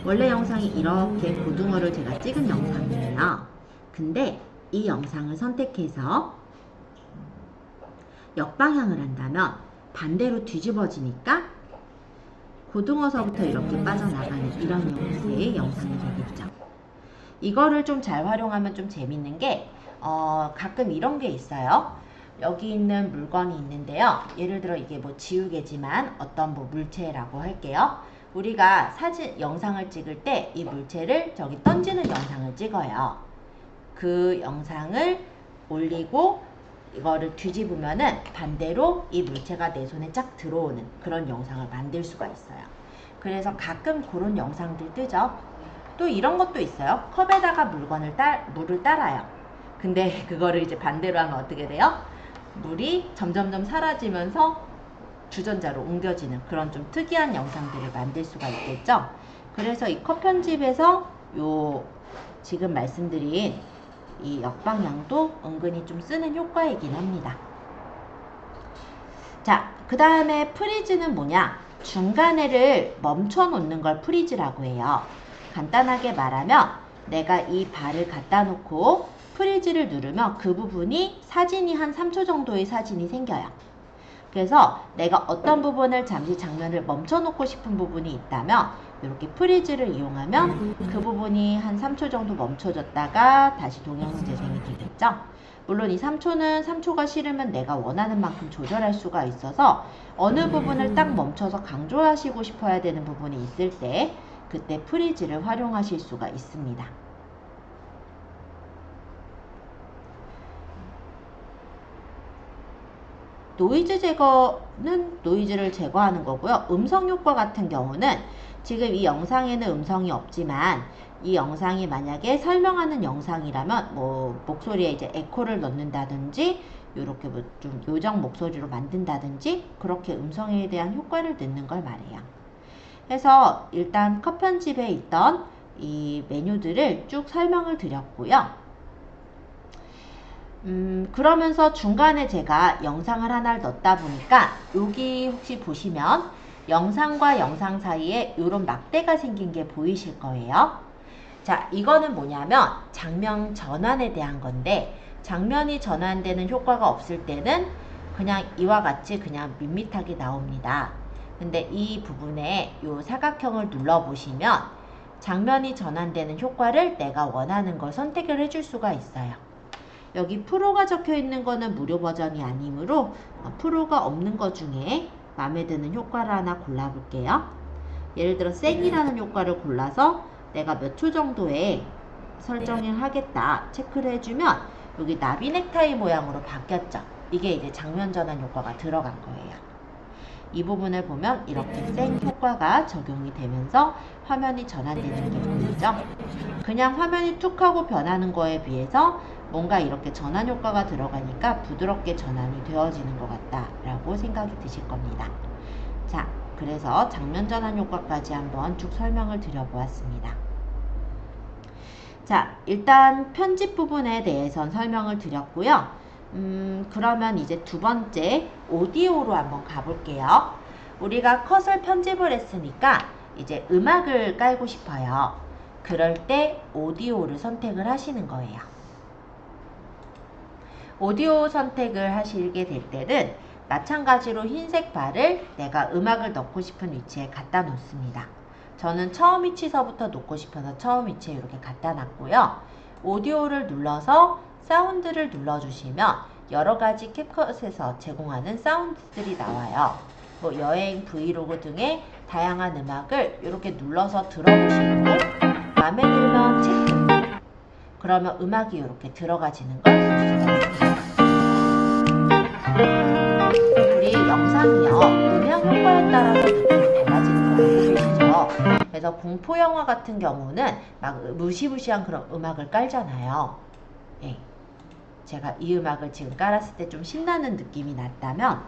원래 영상이 이렇게 고등어를 제가 찍은 영상이에요. 근데 이 영상을 선택해서 역방향을 한다면 반대로 뒤집어지니까 고등어서부터 이렇게 빠져나가는 이런 형태의 영상이 되겠죠. 이거를 좀 잘 활용하면 좀 재밌는 게 가끔 이런 게 있어요. 여기 있는 물건이 있는데요. 예를 들어 이게 뭐 지우개지만 어떤 뭐 물체라고 할게요. 우리가 영상을 찍을 때 이 물체를 저기 던지는 영상을 찍어요. 그 영상을 올리고 이거를 뒤집으면은 반대로 이 물체가 내 손에 쫙 들어오는 그런 영상을 만들 수가 있어요. 그래서 가끔 그런 영상들 뜨죠. 또 이런 것도 있어요. 컵에다가 물을 따라요. 근데 그거를 이제 반대로 하면 어떻게 돼요? 물이 점점점 사라지면서 주전자로 옮겨지는 그런 좀 특이한 영상들을 만들 수가 있겠죠. 그래서 이 컷 편집에서 지금 말씀드린 이 역방향도 은근히 좀 쓰는 효과이긴 합니다. 자, 그 다음에 프리즈는 뭐냐? 중간에를 멈춰 놓는 걸 프리즈라고 해요. 간단하게 말하면 내가 이 발을 갖다 놓고 프리즈를 누르면 그 부분이 사진이 한 3초 정도의 사진이 생겨요. 그래서 내가 어떤 부분을 잠시 장면을 멈춰 놓고 싶은 부분이 있다면 이렇게 프리즈를 이용하면 그 부분이 한 3초 정도 멈춰졌다가 다시 동영상 재생이 되겠죠. 물론 이 3초가 싫으면 내가 원하는 만큼 조절할 수가 있어서 어느 부분을 딱 멈춰서 강조하시고 싶어야 되는 부분이 있을 때 그때 프리즈를 활용하실 수가 있습니다. 노이즈 제거는 노이즈를 제거하는 거고요. 음성 효과 같은 경우는 지금 이 영상에는 음성이 없지만 이 영상이 만약에 설명하는 영상이라면 뭐 목소리에 이제 에코를 넣는다든지 이렇게 뭐 좀 요정 목소리로 만든다든지 그렇게 음성에 대한 효과를 넣는 걸 말해요. 그래서 일단 컷 편집에 있던 이 메뉴들을 쭉 설명을 드렸고요. 그러면서 중간에 제가 영상을 하나를 넣다 보니까 여기 혹시 보시면 영상과 영상 사이에 이런 막대가 생긴 게 보이실 거예요. 자, 이거는 뭐냐면 장면 전환에 대한 건데 장면이 전환되는 효과가 없을 때는 그냥 이와 같이 그냥 밋밋하게 나옵니다. 근데 이 부분에 이 사각형을 눌러 보시면 장면이 전환되는 효과를 내가 원하는 걸 선택을 해줄 수가 있어요. 여기 프로가 적혀 있는 거는 무료 버전이 아니므로 프로가 없는 것 중에 마음에 드는 효과를 하나 골라 볼게요. 예를 들어 생이라는 효과를 골라서 내가 몇 초 정도에 설정을 하겠다 체크를 해주면 여기 나비 넥타이 모양으로 바뀌었죠. 이게 이제 장면 전환 효과가 들어간 거예요. 이 부분을 보면 이렇게 생 효과가 적용이 되면서 화면이 전환되는 게 보이죠? 그냥 화면이 툭 하고 변하는 거에 비해서 뭔가 이렇게 전환 효과가 들어가니까 부드럽게 전환이 되어지는 것 같다 라고 생각이 드실 겁니다. 자, 그래서 장면 전환 효과까지 한번 쭉 설명을 드려보았습니다. 자, 일단 편집 부분에 대해선 설명을 드렸고요. 그러면 이제 두 번째 오디오로 한번 가볼게요. 우리가 컷을 편집을 했으니까 이제 음악을 깔고 싶어요. 그럴 때 오디오를 선택을 하시는 거예요. 오디오 선택을 하시게 될 때는 마찬가지로 흰색 바를 내가 음악을 넣고 싶은 위치에 갖다 놓습니다. 저는 처음 위치서부터 놓고 싶어서 처음 위치에 이렇게 갖다 놨고요. 오디오를 눌러서 사운드를 눌러주시면 여러가지 캡컷에서 제공하는 사운드들이 나와요. 뭐 여행, 브이로그 등의 다양한 음악을 이렇게 눌러서 들어보시고 마음에 들면 체크. 그러면 음악이 이렇게 들어가지는 걸 볼 수가 있습니다. 우리 영상이요, 음향 효과에 따라서 느낌이 달라지는 거 알고 계시죠? 그래서 공포 영화 같은 경우는 막 무시무시한 그런 음악을 깔잖아요. 예. 제가 이 음악을 지금 깔았을 때 좀 신나는 느낌이 났다면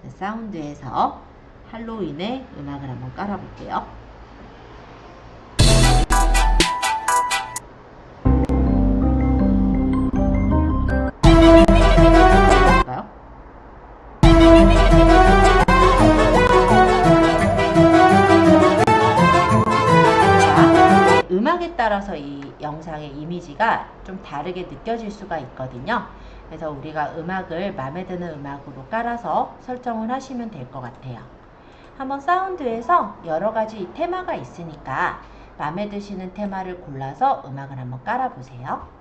사운드에서 할로윈의 음악을 한번 깔아볼게요. 음악에 따라서 이 영상의 이미지가 좀 다르게 느껴질 수가 있거든요. 그래서 우리가 음악을 마음에 드는 음악으로 깔아서 설정을 하시면 될 것 같아요. 한번 사운드에서 여러가지 테마가 있으니까 마음에 드시는 테마를 골라서 음악을 한번 깔아보세요.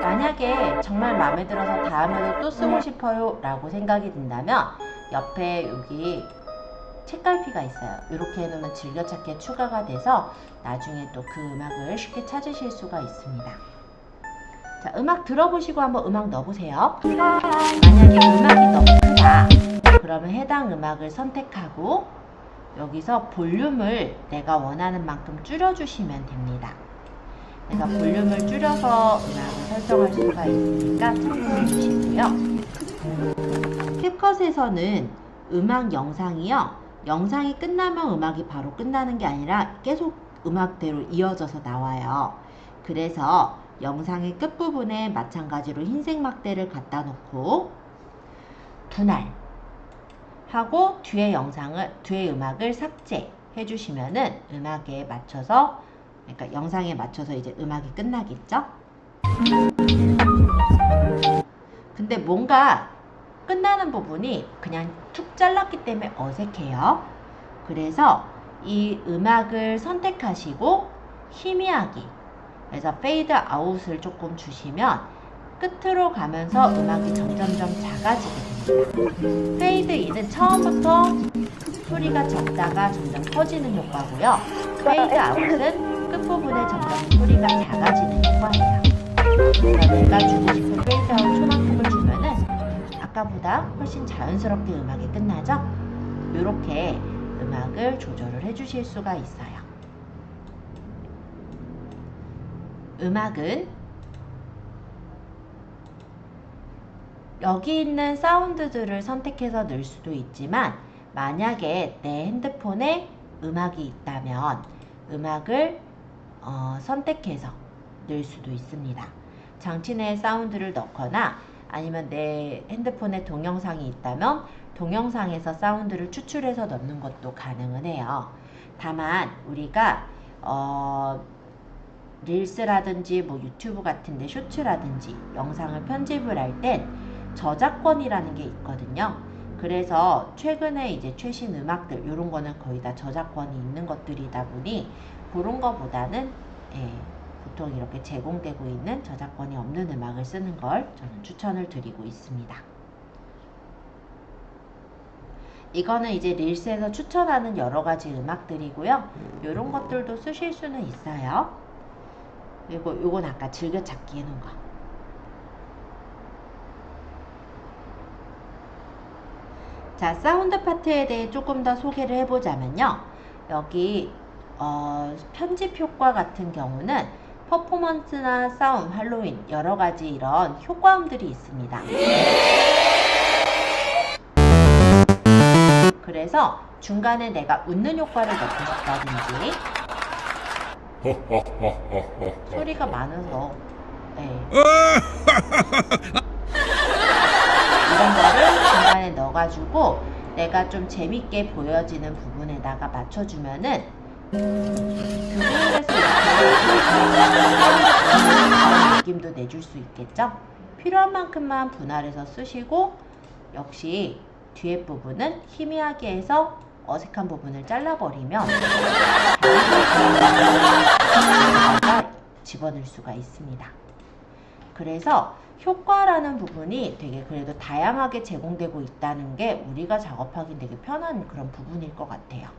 만약에 정말 마음에 들어서 다음에도 또 쓰고 싶어요 라고 생각이 든다면 옆에 여기 책갈피가 있어요. 이렇게 해놓으면 즐겨찾기에 추가가 돼서 나중에 또 그 음악을 쉽게 찾으실 수가 있습니다. 자, 음악 들어보시고 한번 음악 넣어보세요. 만약에 음악이 너무 크다 그러면 해당 음악을 선택하고 여기서 볼륨을 내가 원하는 만큼 줄여주시면 됩니다. 내가 볼륨을 줄여서 음악을 설정할 수가 있으니까 참고해 주시고요. 캡컷에서는 음악 영상이요. 영상이 끝나면 음악이 바로 끝나는 게 아니라 계속 음악대로 이어져서 나와요. 그래서 영상의 끝부분에 마찬가지로 흰색 막대를 갖다 놓고 분할 하고 뒤에 음악을 삭제해 주시면은 음악에 맞춰서 그러니까 영상에 맞춰서 이제 음악이 끝나겠죠? 근데 뭔가 끝나는 부분이 그냥 툭 잘랐기 때문에 어색해요. 그래서 이 음악을 선택하시고 희미하게 그래서 페이드 아웃을 조금 주시면 끝으로 가면서 음악이 점점점 작아지게 됩니다. 페이드 인은 처음부터 소리가 적다가 점점 커지는 효과고요. 페이드 아웃은 끝부분에 점점 소리가 작아지는 효과예요. 그래서 내가 주고 싶은 페이드 아웃 초만큼을 주면은 아까보다 훨씬 자연스럽게 음악이 끝나죠? 이렇게 음악을 조절을 해주실 수가 있어요. 음악은 여기 있는 사운드들을 선택해서 넣을 수도 있지만 만약에 내 핸드폰에 음악이 있다면 음악을 선택해서 넣을 수도 있습니다. 장치 내에 사운드를 넣거나 아니면 내 핸드폰에 동영상이 있다면 동영상에서 사운드를 추출해서 넣는 것도 가능은 해요. 다만 우리가 릴스라든지 뭐 유튜브 같은데 쇼츠라든지 영상을 편집을 할 땐 저작권이라는 게 있거든요. 그래서 최근에 이제 최신 음악들 이런 거는 거의 다 저작권이 있는 것들이다 보니 그런 거보다는 보통 이렇게 제공되고 있는 저작권이 없는 음악을 쓰는 걸 저는 추천을 드리고 있습니다. 이거는 이제 릴스에서 추천하는 여러 가지 음악들이고요. 이런 것들도 쓰실 수는 있어요. 그리고 요건 아까 즐겨찾기 해놓은 거. 자, 사운드 파트에 대해 조금 더 소개를 해보자면요. 여기 편집 효과 같은 경우는 퍼포먼스나 사운드, 할로윈 여러 가지 이런 효과음들이 있습니다. 그래서 중간에 내가 웃는 효과를 넣고 싶다든지 소리가 많아서 이런 거를 중간에 넣어가지고 내가 좀 재밌게 보여지는 부분에다가 맞춰주면은 그룹에서 이렇게 느낌도 내줄 수 있겠죠? 필요한 만큼만 분할해서 쓰시고 역시 뒤에 부분은 희미하게 해서 어색한 부분을 잘라버리면 집어넣을 수가 있습니다. 그래서 효과라는 부분이 되게 그래도 다양하게 제공되고 있다는 게 우리가 작업하기 되게 편한 그런 부분일 것 같아요.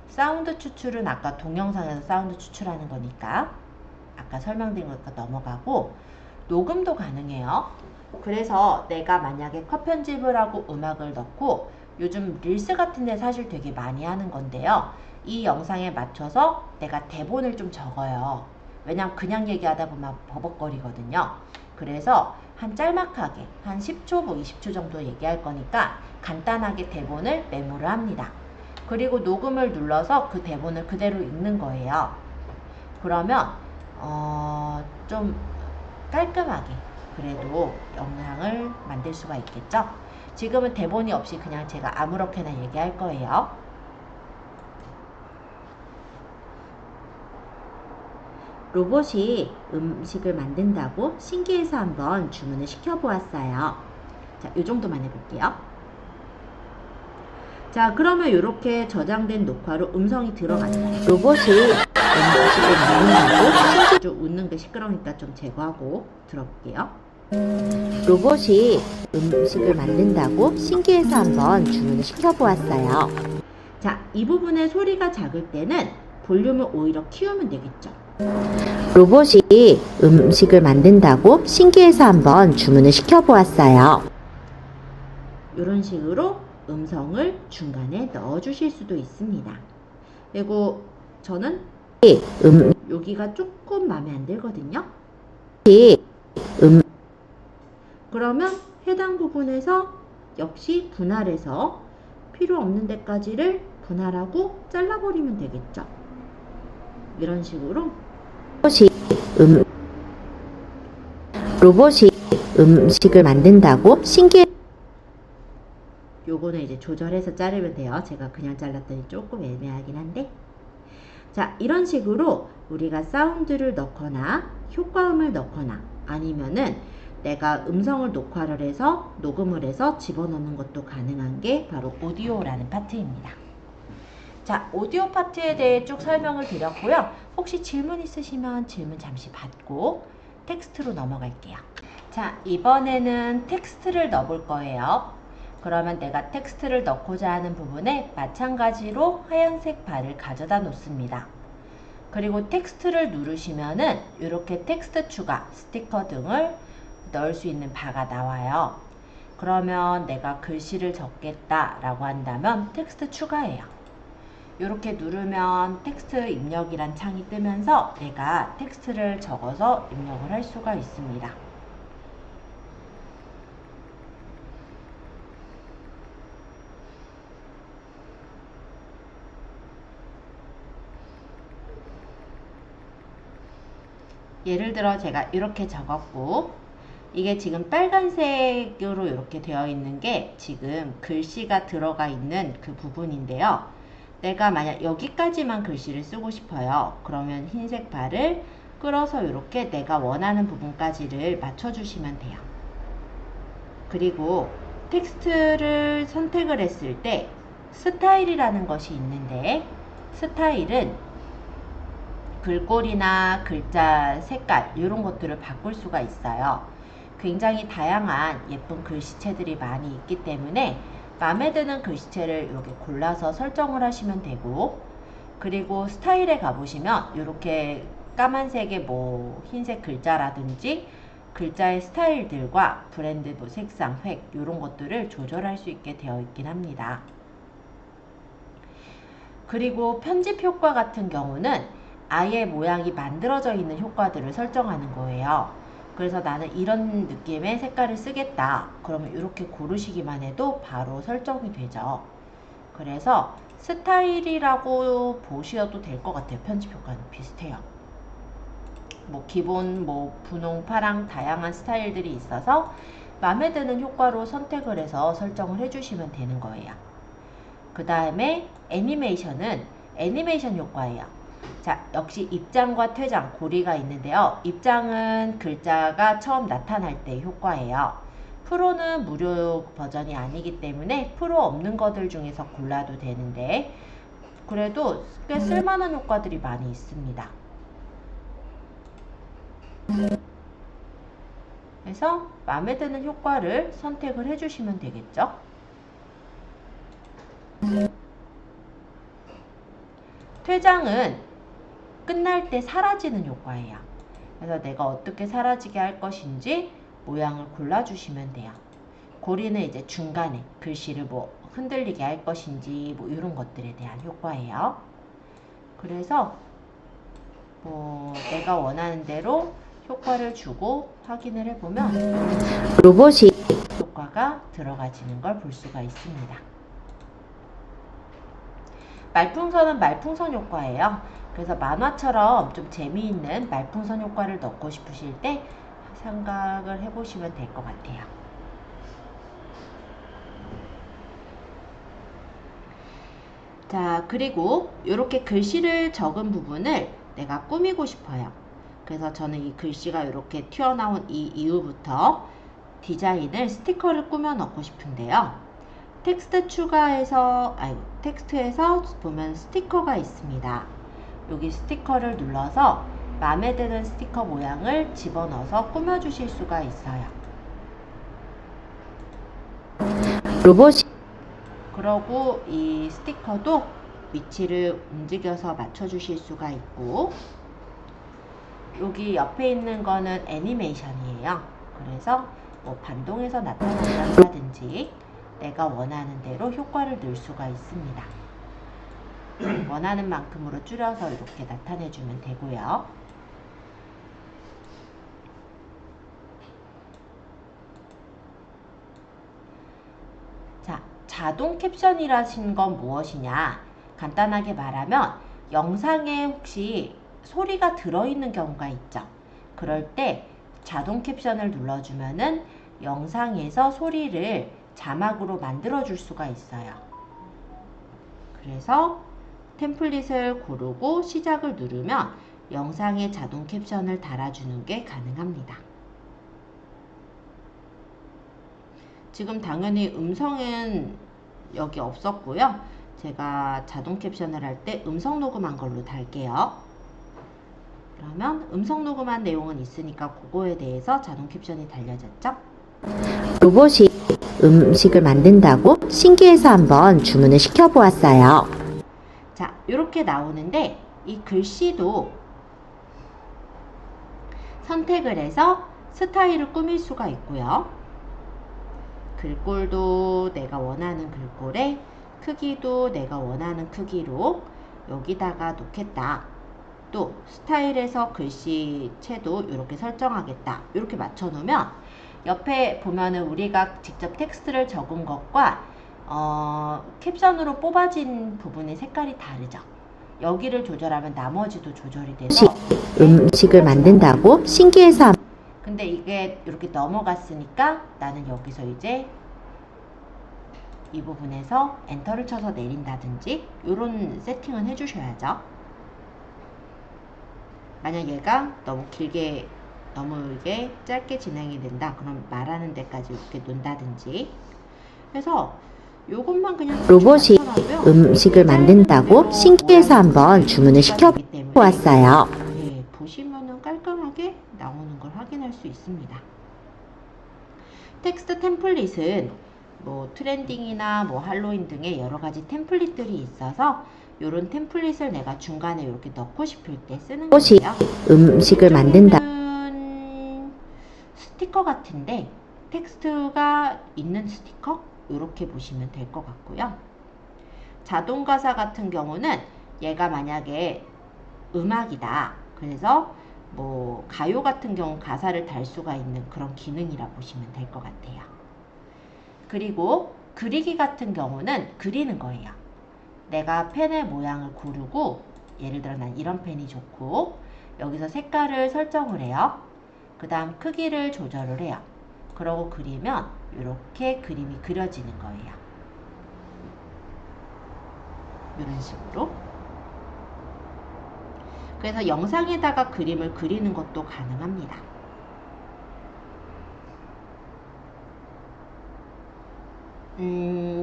사운드 추출은 아까 동영상에서 사운드 추출하는 거니까 아까 설명드린 것과 넘어가고 녹음도 가능해요. 그래서 내가 만약에 컷 편집을 하고 음악을 넣고 요즘 릴스 같은 데 사실 되게 많이 하는 건데요. 이 영상에 맞춰서 내가 대본을 좀 적어요. 왜냐면 그냥 얘기하다 보면 버벅거리거든요. 그래서 한 짤막하게 한 10초 뭐 20초 정도 얘기할 거니까 간단하게 대본을 메모를 합니다. 그리고 녹음을 눌러서 그 대본을 그대로 읽는 거예요. 그러면 좀 깔끔하게 그래도 영상을 만들 수가 있겠죠. 지금은 대본이 없이 그냥 제가 아무렇게나 얘기할 거예요. 로봇이 음식을 만든다고 신기해서 한번 주문을 시켜보았어요. 자, 이 정도만 해볼게요. 자, 그러면 이렇게 저장된 녹화로 음성이 들어갔어요. 로봇이 음식을 만든다고 좀 웃는 게 시끄러우니까 좀 제거하고 들어볼게요. 로봇이 음식을 만든다고 신기해서 한번 주문을 시켜보았어요. 자, 이 부분에 소리가 작을 때는 볼륨을 오히려 키우면 되겠죠. 로봇이 음식을 만든다고 신기해서 한번 주문을 시켜보았어요. 이런 식으로 음성을 중간에 넣어주실 수도 있습니다. 그리고 저는 여기가 조금 마음에 안 들거든요. 그러면 해당 부분에서 역시 분할해서 필요 없는 데까지를 분할하고 잘라버리면 되겠죠. 이런 식으로 로봇이 음식을 만든다고 요거는 이제 조절해서 자르면 돼요. 제가 그냥 잘랐더니 조금 애매하긴 한데 자, 이런 식으로 우리가 사운드를 넣거나 효과음을 넣거나 아니면은 내가 음성을 녹화를 해서 녹음을 해서 집어넣는 것도 가능한 게 바로 오디오라는 파트입니다. 자, 오디오 파트에 대해 쭉 설명을 드렸고요. 혹시 질문 있으시면 질문 잠시 받고 텍스트로 넘어갈게요. 자, 이번에는 텍스트를 넣어볼 거예요. 그러면 내가 텍스트를 넣고자 하는 부분에 마찬가지로 하얀색 바를 가져다 놓습니다. 그리고 텍스트를 누르시면은 이렇게 텍스트 추가, 스티커 등을 넣을 수 있는 바가 나와요. 그러면 내가 글씨를 적겠다 라고 한다면 텍스트 추가해요. 이렇게 누르면 텍스트 입력이란 창이 뜨면서 내가 텍스트를 적어서 입력을 할 수가 있습니다. 예를 들어 제가 이렇게 적었고 이게 지금 빨간색으로 이렇게 되어 있는 게 지금 글씨가 들어가 있는 그 부분인데요. 내가 만약 여기까지만 글씨를 쓰고 싶어요. 그러면 흰색 바를 끌어서 이렇게 내가 원하는 부분까지를 맞춰주시면 돼요. 그리고 텍스트를 선택을 했을 때 스타일이라는 것이 있는데, 스타일은 글꼴이나 글자 색깔 이런 것들을 바꿀 수가 있어요. 굉장히 다양한 예쁜 글씨체들이 많이 있기 때문에 마음에 드는 글씨체를 이렇게 골라서 설정을 하시면 되고, 그리고 스타일에 가보시면 이렇게 까만색의 뭐 흰색 글자라든지 글자의 스타일들과 브랜드 뭐 색상, 획 이런 것들을 조절할 수 있게 되어 있긴 합니다. 그리고 편집 효과 같은 경우는 아예 모양이 만들어져 있는 효과들을 설정하는 거예요. 그래서 나는 이런 느낌의 색깔을 쓰겠다. 그러면 이렇게 고르시기만 해도 바로 설정이 되죠. 그래서 스타일이라고 보셔도 될 것 같아요. 편집 효과는 비슷해요. 뭐 기본 뭐 분홍, 파랑 다양한 스타일들이 있어서 마음에 드는 효과로 선택을 해서 설정을 해주시면 되는 거예요. 그 다음에 애니메이션은 애니메이션 효과예요. 자, 역시 입장과 퇴장, 고리가 있는데요. 입장은 글자가 처음 나타날 때 효과예요. 프로는 무료 버전이 아니기 때문에 프로 없는 것들 중에서 골라도 되는데, 그래도 꽤 쓸만한 효과들이 많이 있습니다. 그래서 마음에 드는 효과를 선택을 해주시면 되겠죠. 퇴장은 끝날 때 사라지는 효과예요. 그래서 내가 어떻게 사라지게 할 것인지 모양을 골라주시면 돼요. 고리는 이제 중간에 글씨를 뭐 흔들리게 할 것인지 뭐 이런 것들에 대한 효과예요. 그래서 뭐 내가 원하는 대로 효과를 주고 확인을 해보면 로봇이 효과가 들어가지는 걸 볼 수가 있습니다. 말풍선은 말풍선 효과예요. 그래서 만화처럼 좀 재미있는 말풍선 효과를 넣고 싶으실 때 생각을 해보시면 될 것 같아요. 자, 그리고 이렇게 글씨를 적은 부분을 내가 꾸미고 싶어요. 그래서 저는 이 글씨가 이렇게 튀어나온 이 이후부터 디자인을 스티커를 꾸며 넣고 싶은데요. 텍스트에서 보면 스티커가 있습니다. 여기 스티커를 눌러서 마음에 드는 스티커 모양을 집어넣어서 꾸며주실 수가 있어요. 로봇이 그러고 이 스티커도 위치를 움직여서 맞춰주실 수가 있고, 여기 옆에 있는 거는 애니메이션이에요. 그래서 뭐 반동해서 나타난다든지 내가 원하는 대로 효과를 넣을 수가 있습니다. 원하는 만큼으로 줄여서 이렇게 나타내주면 되고요. 자, 자동 캡션이라는 건 무엇이냐? 간단하게 말하면 영상에 혹시 소리가 들어있는 경우가 있죠. 그럴 때 자동 캡션을 눌러주면은 영상에서 소리를 자막으로 만들어줄 수가 있어요. 그래서 템플릿을 고르고 시작을 누르면 영상에 자동 캡션을 달아주는 게 가능합니다. 지금 당연히 음성은 여기 없었고요. 제가 자동 캡션을 할 때 음성 녹음한 걸로 달게요. 그러면 음성 녹음한 내용은 있으니까 그거에 대해서 자동 캡션이 달려졌죠? 로봇이 음식을 만든다고 신기해서 한번 주문을 시켜보았어요. 자, 이렇게 나오는데 이 글씨도 선택을 해서 스타일을 꾸밀 수가 있고요. 글꼴도 내가 원하는 글꼴에 크기도 내가 원하는 크기로 여기다가 놓겠다. 또 스타일에서 글씨체도 이렇게 설정하겠다. 이렇게 맞춰 놓으면 옆에 보면은 우리가 직접 텍스트를 적은 것과 캡션으로 뽑아진 부분의 색깔이 다르죠. 여기를 조절하면 나머지도 조절이 돼서 음식을 만든다고 신기해서 근데 이게 이렇게 넘어갔으니까 나는 여기서 이제 이 부분에서 엔터를 쳐서 내린다든지 이런 세팅은 해주셔야죠. 만약 얘가 너무 길게 너무 이게 짧게 진행이 된다 그럼 말하는 데까지 이렇게 논다든지. 그래서 요것만 그냥 로봇이 맞춰놔도요. 음식을 만든다고 신기해서 한번 주문을 시켜보았어요. 예, 보시면은 깔끔하게 나오는 걸 확인할 수 있습니다. 텍스트 템플릿은 뭐 트렌딩이나 뭐 할로윈 등의 여러 가지 템플릿들이 있어서 요런 템플릿을 내가 중간에 이렇게 넣고 싶을 때 쓰는 로봇이 거예요. 음식을 만든다. 이쪽에는 스티커 같은데 텍스트가 있는 스티커 이렇게 보시면 될 것 같고요. 자동 가사 같은 경우는 얘가 만약에 음악이다. 그래서 뭐 가요 같은 경우 가사를 달 수가 있는 그런 기능이라 보시면 될 것 같아요. 그리고 그리기 같은 경우는 그리는 거예요. 내가 펜의 모양을 고르고 예를 들어 난 이런 펜이 좋고 여기서 색깔을 설정을 해요. 그 다음 크기를 조절을 해요. 그러고 그리면 이렇게 그림이 그려지는 거예요. 이런 식으로. 그래서 영상에다가 그림을 그리는 것도 가능합니다.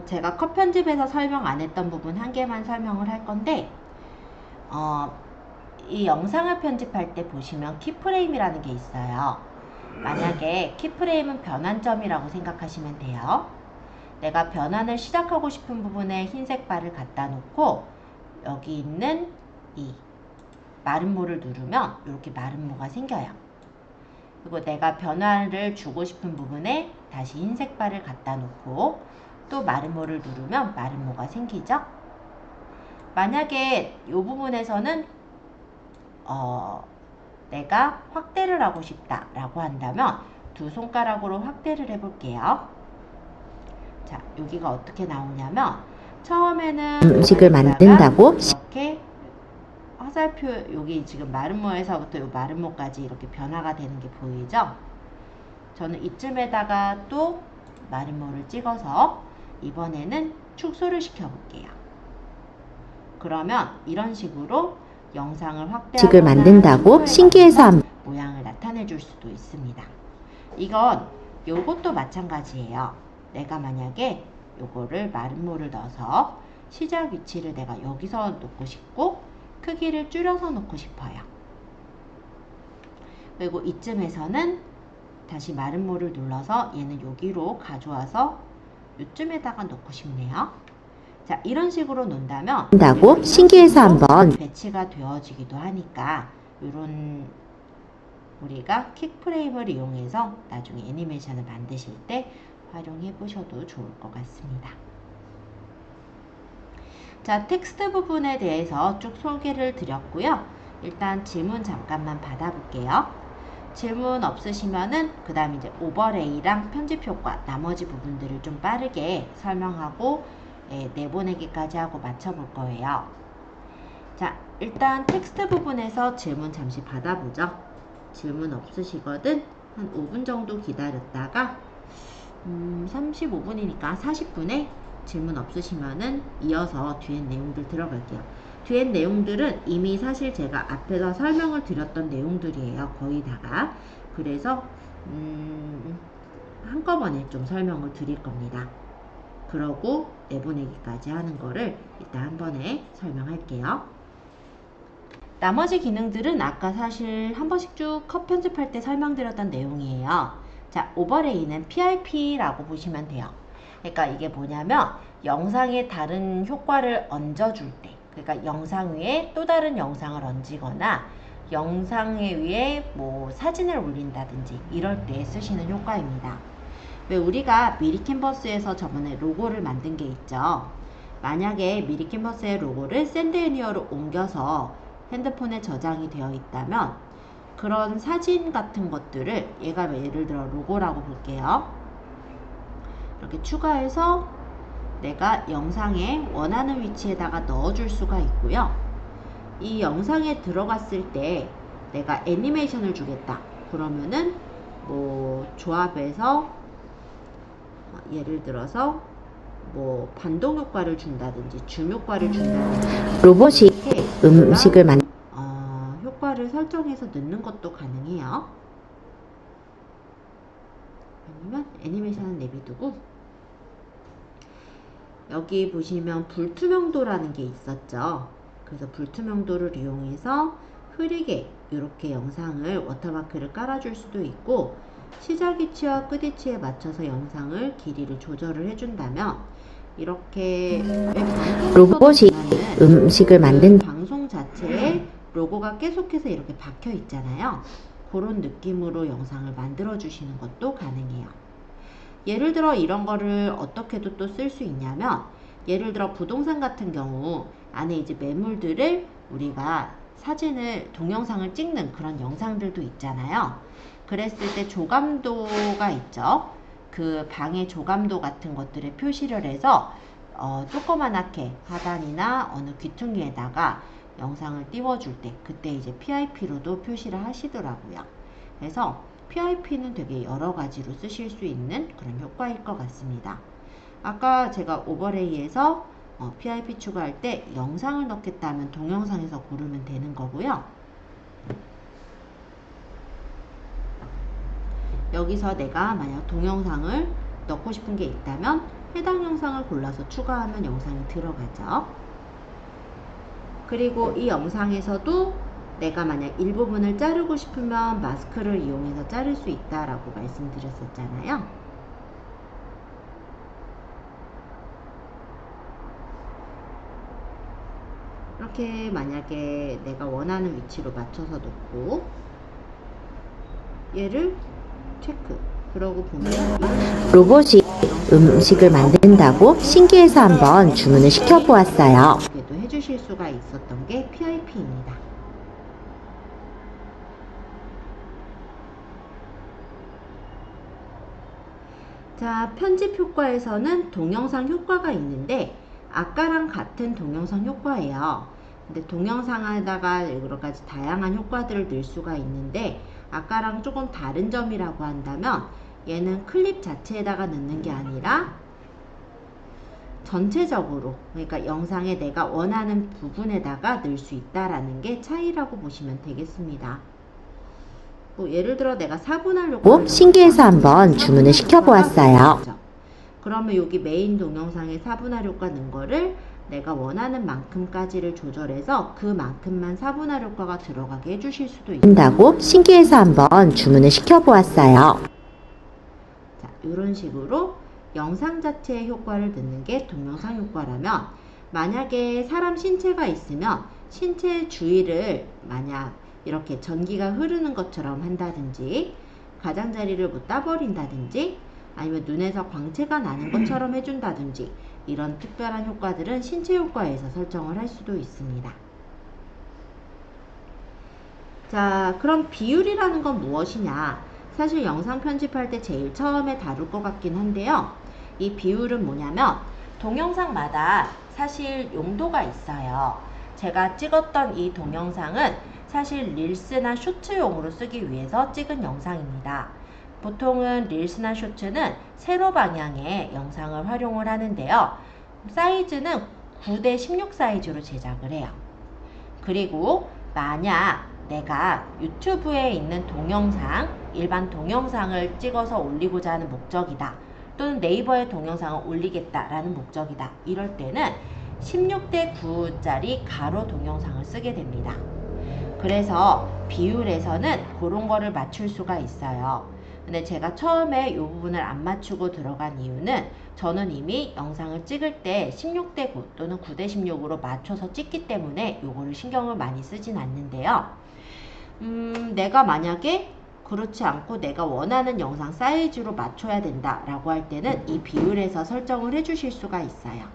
제가 컷 편집에서 설명 안 했던 부분 한 개만 설명을 할 건데, 이 영상을 편집할 때 보시면 키프레임이라는 게 있어요. 만약에 키프레임은 변환점이라고 생각하시면 돼요. 내가 변환을 시작하고 싶은 부분에 흰색 바를 갖다 놓고 여기 있는 이 마름모를 누르면 이렇게 마름모가 생겨요. 그리고 내가 변화를 주고 싶은 부분에 다시 흰색 바를 갖다 놓고 또 마름모를 누르면 마름모가 생기죠. 만약에 이 부분에서는 내가 확대를 하고 싶다 라고 한다면 두 손가락으로 확대를 해 볼게요. 자, 여기가 어떻게 나오냐면 처음에는 음식을 만든다고 이렇게 화살표 여기 지금 마름모에서부터 이 마름모까지 이렇게 변화가 되는 게 보이죠? 저는 이쯤에다가 또 마름모를 찍어서 이번에는 축소를 시켜 볼게요. 그러면 이런 식으로 영상을 음식을 확대하거나 만든다고 신기해서 한번 모양을 나타내 줄 수도 있습니다. 이건 요것도 마찬가지예요. 내가 만약에 요거를 마름모를 넣어서 시작 위치를 내가 여기서 놓고 싶고 크기를 줄여서 놓고 싶어요. 그리고 이쯤에서는 다시 마름모를 눌러서 얘는 여기로 가져와서 이쯤에다가 놓고 싶네요. 자, 이런 식으로 놓는다면 한다고 신기해서 한번 배치가 되어지기도 하니까 이런 우리가 킥프레임을 이용해서 나중에 애니메이션을 만드실 때 활용해 보셔도 좋을 것 같습니다. 자, 텍스트 부분에 대해서 쭉 소개를 드렸고요. 일단 질문 잠깐만 받아볼게요. 질문 없으시면은 그 다음 이제 오버레이랑 편집 효과 나머지 부분들을 좀 빠르게 설명하고 내보내기까지 하고 맞춰볼 거예요. 자, 일단 텍스트 부분에서 질문 잠시 받아보죠. 질문 없으시거든 한 5분 정도 기다렸다가 35분이니까 40분에 질문 없으시면은 이어서 뒤에 내용들 들어갈게요. 뒤에 내용들은 이미 사실 제가 앞에서 설명을 드렸던 내용들이에요. 거의 다가. 그래서 한꺼번에 좀 설명을 드릴 겁니다. 그러고 내보내기까지 하는 거를 일단 한 번에 설명할게요. 나머지 기능들은 아까 사실 한 번씩 쭉 컷 편집할 때 설명드렸던 내용이에요. 자, 오버레이는 PRP라고 보시면 돼요. 그러니까 이게 뭐냐면 영상에 다른 효과를 얹어줄 때, 그러니까 영상 위에 또 다른 영상을 얹거나 영상에 위에 뭐 사진을 올린다든지 이럴 때 쓰시는 효과입니다. 왜 우리가 미리 캔버스에서 저번에 로고를 만든 게 있죠. 만약에 미리 캔버스의 로고를 샌드 애니어로 옮겨서 핸드폰에 저장이 되어 있다면 그런 사진 같은 것들을 얘가 예를 들어 로고라고 볼게요. 이렇게 추가해서 내가 영상에 원하는 위치에다가 넣어줄 수가 있고요. 이 영상에 들어갔을 때 내가 애니메이션을 주겠다. 그러면은 뭐 조합해서 예를 들어서 뭐 반동 효과를 준다든지 줌 효과를 준다든지 로봇이 이렇게 음식을 만 효과를 설정해서 넣는 것도 가능해요. 아니면 애니메이션은 내비두고 여기 보시면 불투명도라는 게 있었죠. 그래서 불투명도를 이용해서 흐리게 이렇게 영상을 워터마크를 깔아줄 수도 있고, 시작 위치와 끝 위치에 맞춰서 영상을 길이를 조절을 해준다면 이렇게 로봇이 음식을 만든다. 방송 자체에 로고가 계속해서 이렇게 박혀 있잖아요. 그런 느낌으로 영상을 만들어 주시는 것도 가능해요. 예를 들어 이런 거를 어떻게도 또 쓸 수 있냐면, 예를 들어 부동산 같은 경우 안에 이제 매물들을 우리가 사진을 동영상을 찍는 그런 영상들도 있잖아요. 그랬을 때 조감도가 있죠. 그 방의 조감도 같은 것들을 표시를 해서 조그만하게 하단이나 어느 귀퉁이에다가 영상을 띄워줄 때 그때 이제 PIP로도 표시를 하시더라고요. 그래서 PIP는 되게 여러 가지로 쓰실 수 있는 그런 효과일 것 같습니다. 아까 제가 오버레이에서 PIP 추가할 때 영상을 넣겠다 하면 동영상에서 고르면 되는 거고요. 여기서 내가 만약 동영상을 넣고 싶은 게 있다면 해당 영상을 골라서 추가하면 영상이 들어가죠. 그리고 이 영상에서도 내가 만약 일부분을 자르고 싶으면 마스크를 이용해서 자를 수 있다라고 말씀드렸었잖아요. 이렇게 만약에 내가 원하는 위치로 맞춰서 놓고 얘를 체크, 그러고 보면 로봇이 음식을 만든다고 신기해서 한번 주문을 시켜보았어요. 이렇게도 해주실 수가 있었던 게 PIP입니다. 자, 편집 효과에서는 동영상 효과가 있는데 아까랑 같은 동영상 효과예요. 근데 동영상에다가 여러 가지 다양한 효과들을 넣을 수가 있는데 아까랑 조금 다른 점이라고 한다면 얘는 클립 자체에다가 넣는 게 아니라 전체적으로, 그러니까 영상에 내가 원하는 부분에다가 넣을 수 있다라는 게 차이라고 보시면 되겠습니다. 뭐 예를 들어 내가 사분할 신기해서 한번 주문을 시켜보았어요. 그러면 여기 메인 동영상에 사분할 효과 넣은 거를 내가 원하는 만큼까지를 조절해서 그만큼만 사분할 효과가 들어가게 해주실 수도 있고, 다고 신기해서 한번 주문을 시켜보았어요. 자, 이런 식으로 영상 자체의 효과를 넣는 게 동영상 효과라면, 만약에 사람 신체가 있으면 신체 주위를 만약 이렇게 전기가 흐르는 것처럼 한다든지, 가장자리를 뭐 따버린다든지, 아니면 눈에서 광채가 나는 것처럼 해준다든지, 이런 특별한 효과들은 신체 효과에서 설정을 할 수도 있습니다. 자, 그럼 비율이라는 건 무엇이냐? 사실 영상 편집할 때 제일 처음에 다룰 것 같긴 한데요. 이 비율은 뭐냐면 동영상마다 사실 용도가 있어요. 제가 찍었던 이 동영상은 사실 릴스나 쇼츠용으로 쓰기 위해서 찍은 영상입니다. 보통은 릴스나 쇼츠는 세로 방향의 영상을 활용을 하는데요. 사이즈는 9:16 사이즈로 제작을 해요. 그리고 만약 내가 유튜브에 있는 동영상, 일반 동영상을 찍어서 올리고자 하는 목적이다, 또는 네이버에 동영상을 올리겠다라는 목적이다, 이럴 때는 16:9짜리 가로 동영상을 쓰게 됩니다. 그래서 비율에서는 그런 거를 맞출 수가 있어요. 근데 제가 처음에 이 부분을 안 맞추고 들어간 이유는 저는 이미 영상을 찍을 때 16:9 또는 9:16으로 맞춰서 찍기 때문에 요거를 신경을 많이 쓰진 않는데요. 내가 만약에 그렇지 않고 내가 원하는 영상 사이즈로 맞춰야 된다라고 할 때는 이 비율에서 설정을 해주실 수가 있어요.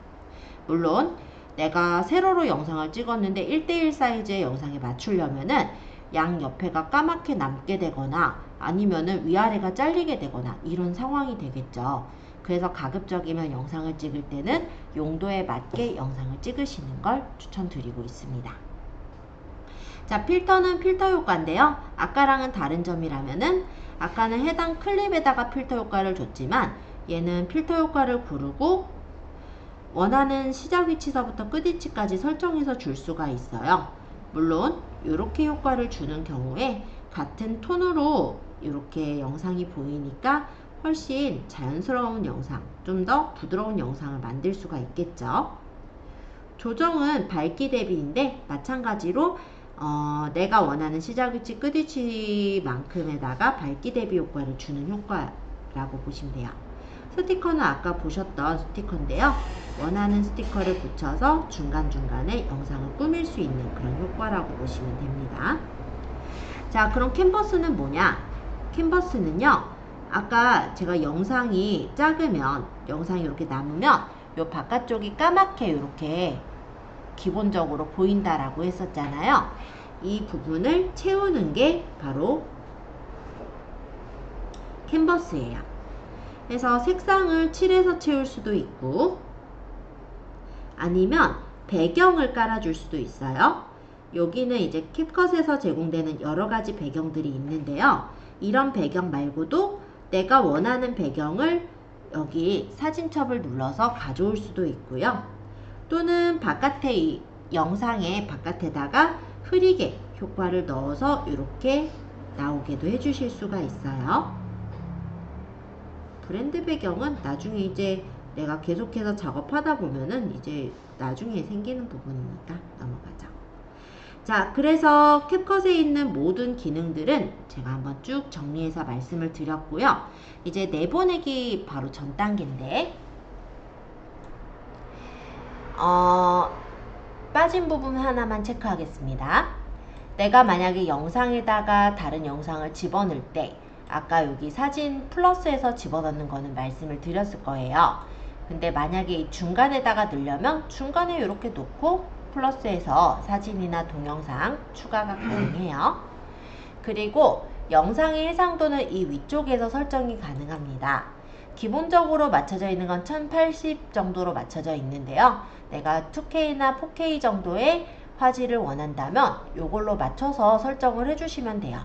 물론 내가 세로로 영상을 찍었는데 1:1 사이즈의 영상에 맞추려면은 양 옆에가 까맣게 남게 되거나 아니면은 위아래가 잘리게 되거나 이런 상황이 되겠죠. 그래서 가급적이면 영상을 찍을 때는 용도에 맞게 영상을 찍으시는 걸 추천드리고 있습니다. 자, 필터는 필터 효과인데요. 아까랑은 다른 점이라면은 아까는 해당 클립에다가 필터 효과를 줬지만 얘는 필터 효과를 고르고 원하는 시작 위치서부터 끝 위치까지 설정해서 줄 수가 있어요. 물론 이렇게 효과를 주는 경우에 같은 톤으로 이렇게 영상이 보이니까 훨씬 자연스러운 영상, 좀 더 부드러운 영상을 만들 수가 있겠죠. 조정은 밝기 대비인데 마찬가지로 내가 원하는 시작 위치, 끝 위치만큼에다가 밝기 대비 효과를 주는 효과라고 보시면 돼요. 스티커는 아까 보셨던 스티커인데요. 원하는 스티커를 붙여서 중간중간에 영상을 꾸밀 수 있는 그런 효과라고 보시면 됩니다. 자, 그럼 캔버스는 뭐냐? 캔버스는요, 아까 제가 영상이 작으면, 영상이 이렇게 남으면 요 바깥쪽이 까맣게 이렇게 기본적으로 보인다라고 했었잖아요. 이 부분을 채우는 게 바로 캔버스예요. 그래서 색상을 칠해서 채울 수도 있고 아니면 배경을 깔아줄 수도 있어요. 여기는 이제 캡컷에서 제공되는 여러가지 배경들이 있는데요. 이런 배경 말고도 내가 원하는 배경을 여기 사진첩을 눌러서 가져올 수도 있고요. 또는 바깥에 이 영상의 바깥에다가 흐리게 효과를 넣어서 이렇게 나오게도 해주실 수가 있어요. 브랜드 배경은 나중에 이제 내가 계속해서 작업하다 보면은 이제 나중에 생기는 부분이니까 넘어가죠. 자, 그래서 캡컷에 있는 모든 기능들은 제가 한번 쭉 정리해서 말씀을 드렸고요. 이제 내보내기 바로 전 단계인데 빠진 부분 하나만 체크하겠습니다. 내가 만약에 영상에다가 다른 영상을 집어넣을 때 아까 여기 사진 플러스에서 집어넣는 거는 말씀을 드렸을 거예요. 근데 만약에 이 중간에다가 넣으려면 중간에 이렇게 놓고 플러스에서 사진이나 동영상 추가가 가능해요. 그리고 영상의 해상도는 이 위쪽에서 설정이 가능합니다. 기본적으로 맞춰져 있는 건 1080 정도로 맞춰져 있는데요. 내가 2K나 4K 정도의 화질을 원한다면 이걸로 맞춰서 설정을 해주시면 돼요.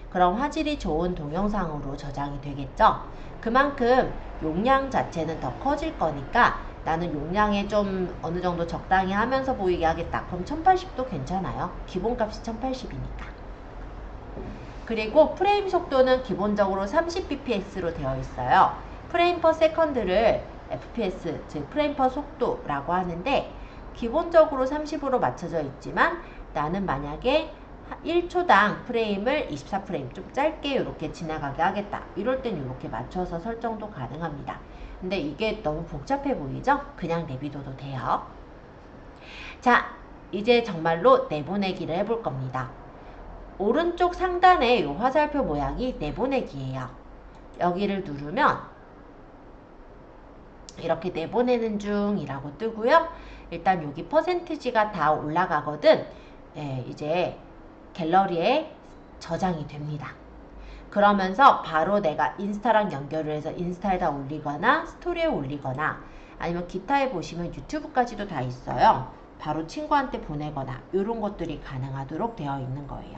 그럼 화질이 좋은 동영상으로 저장이 되겠죠. 그만큼 용량 자체는 더 커질 거니까 나는 용량에 좀 어느 정도 적당히 하면서 보이게 하겠다. 그럼 1080도 괜찮아요. 기본값이 1080이니까. 그리고 프레임 속도는 기본적으로 30bps로 되어 있어요. 프레임 퍼 세컨드를 fps, 즉 프레임 퍼 속도라고 하는데 기본적으로 30으로 맞춰져 있지만 나는 만약에 1초당 프레임을 24프레임 좀 짧게 이렇게 지나가게 하겠다. 이럴 땐 이렇게 맞춰서 설정도 가능합니다. 근데 이게 너무 복잡해 보이죠? 그냥 내비둬도 돼요. 자, 이제 정말로 내보내기를 해볼 겁니다. 오른쪽 상단에 이 화살표 모양이 내보내기예요. 여기를 누르면 이렇게 내보내는 중이라고 뜨고요. 일단 여기 퍼센티지가 다 올라가거든. 예, 이제 갤러리에 저장이 됩니다. 그러면서 바로 내가 인스타랑 연결을 해서 인스타에다 올리거나 스토리에 올리거나 아니면 기타에 보시면 유튜브까지도 다 있어요. 바로 친구한테 보내거나 이런 것들이 가능하도록 되어 있는 거예요.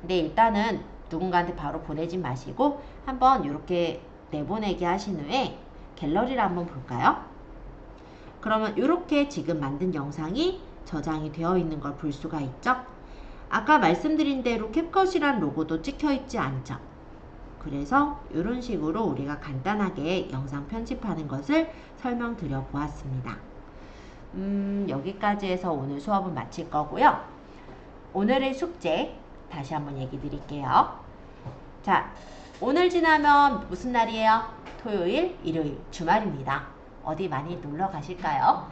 근데 일단은 누군가한테 바로 보내지 마시고 한번 이렇게 내보내기 하신 후에 갤러리를 한번 볼까요? 그러면 이렇게 지금 만든 영상이 저장이 되어 있는 걸 볼 수가 있죠? 아까 말씀드린 대로 캡컷이란 로고도 찍혀 있지 않죠? 그래서 이런 식으로 우리가 간단하게 영상 편집하는 것을 설명드려 보았습니다. 여기까지 해서 오늘 수업은 마칠 거고요. 오늘의 숙제 다시 한번 얘기 드릴게요. 자, 오늘 지나면 무슨 날이에요? 토요일, 일요일, 주말입니다. 어디 많이 놀러 가실까요?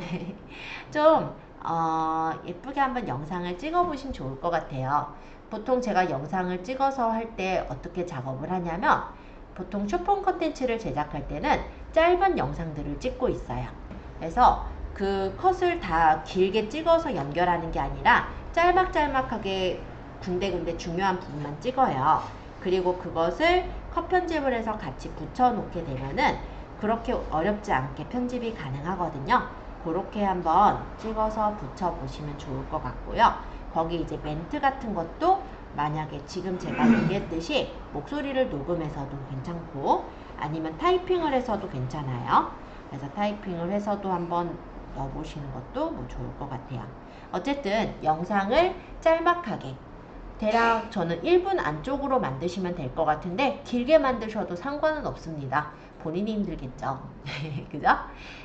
좀 예쁘게 한번 영상을 찍어 보시면 좋을 것 같아요. 보통 제가 영상을 찍어서 할 때 어떻게 작업을 하냐면 보통 쇼폼 컨텐츠를 제작할 때는 짧은 영상들을 찍고 있어요. 그래서 그 컷을 다 길게 찍어서 연결하는 게 아니라 짤막짤막하게 군데군데 중요한 부분만 찍어요. 그리고 그것을 컷 편집을 해서 같이 붙여 놓게 되면은 그렇게 어렵지 않게 편집이 가능하거든요. 그렇게 한번 찍어서 붙여 보시면 좋을 것 같고요. 거기 이제 멘트 같은 것도 만약에 지금 제가 얘기했듯이 목소리를 녹음해서도 괜찮고 아니면 타이핑을 해서도 괜찮아요. 그래서 타이핑을 해서도 한번 넣어보시는 것도 뭐 좋을 것 같아요. 어쨌든 영상을 짤막하게 대략 저는 1분 안쪽으로 만드시면 될 것 같은데 길게 만드셔도 상관은 없습니다. 본인이 힘들겠죠. 그죠?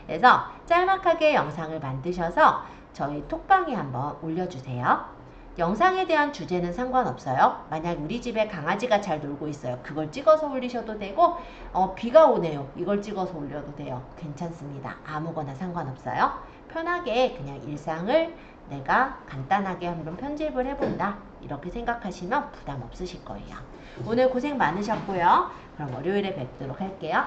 그래서 짤막하게 영상을 만드셔서 저희 톡방에 한번 올려주세요. 영상에 대한 주제는 상관없어요. 만약 우리 집에 강아지가 잘 놀고 있어요. 그걸 찍어서 올리셔도 되고 비가 오네요. 이걸 찍어서 올려도 돼요. 괜찮습니다. 아무거나 상관없어요. 편하게 그냥 일상을 내가 간단하게 한번 편집을 해본다. 이렇게 생각하시면 부담 없으실 거예요. 오늘 고생 많으셨고요. 그럼 월요일에 뵙도록 할게요.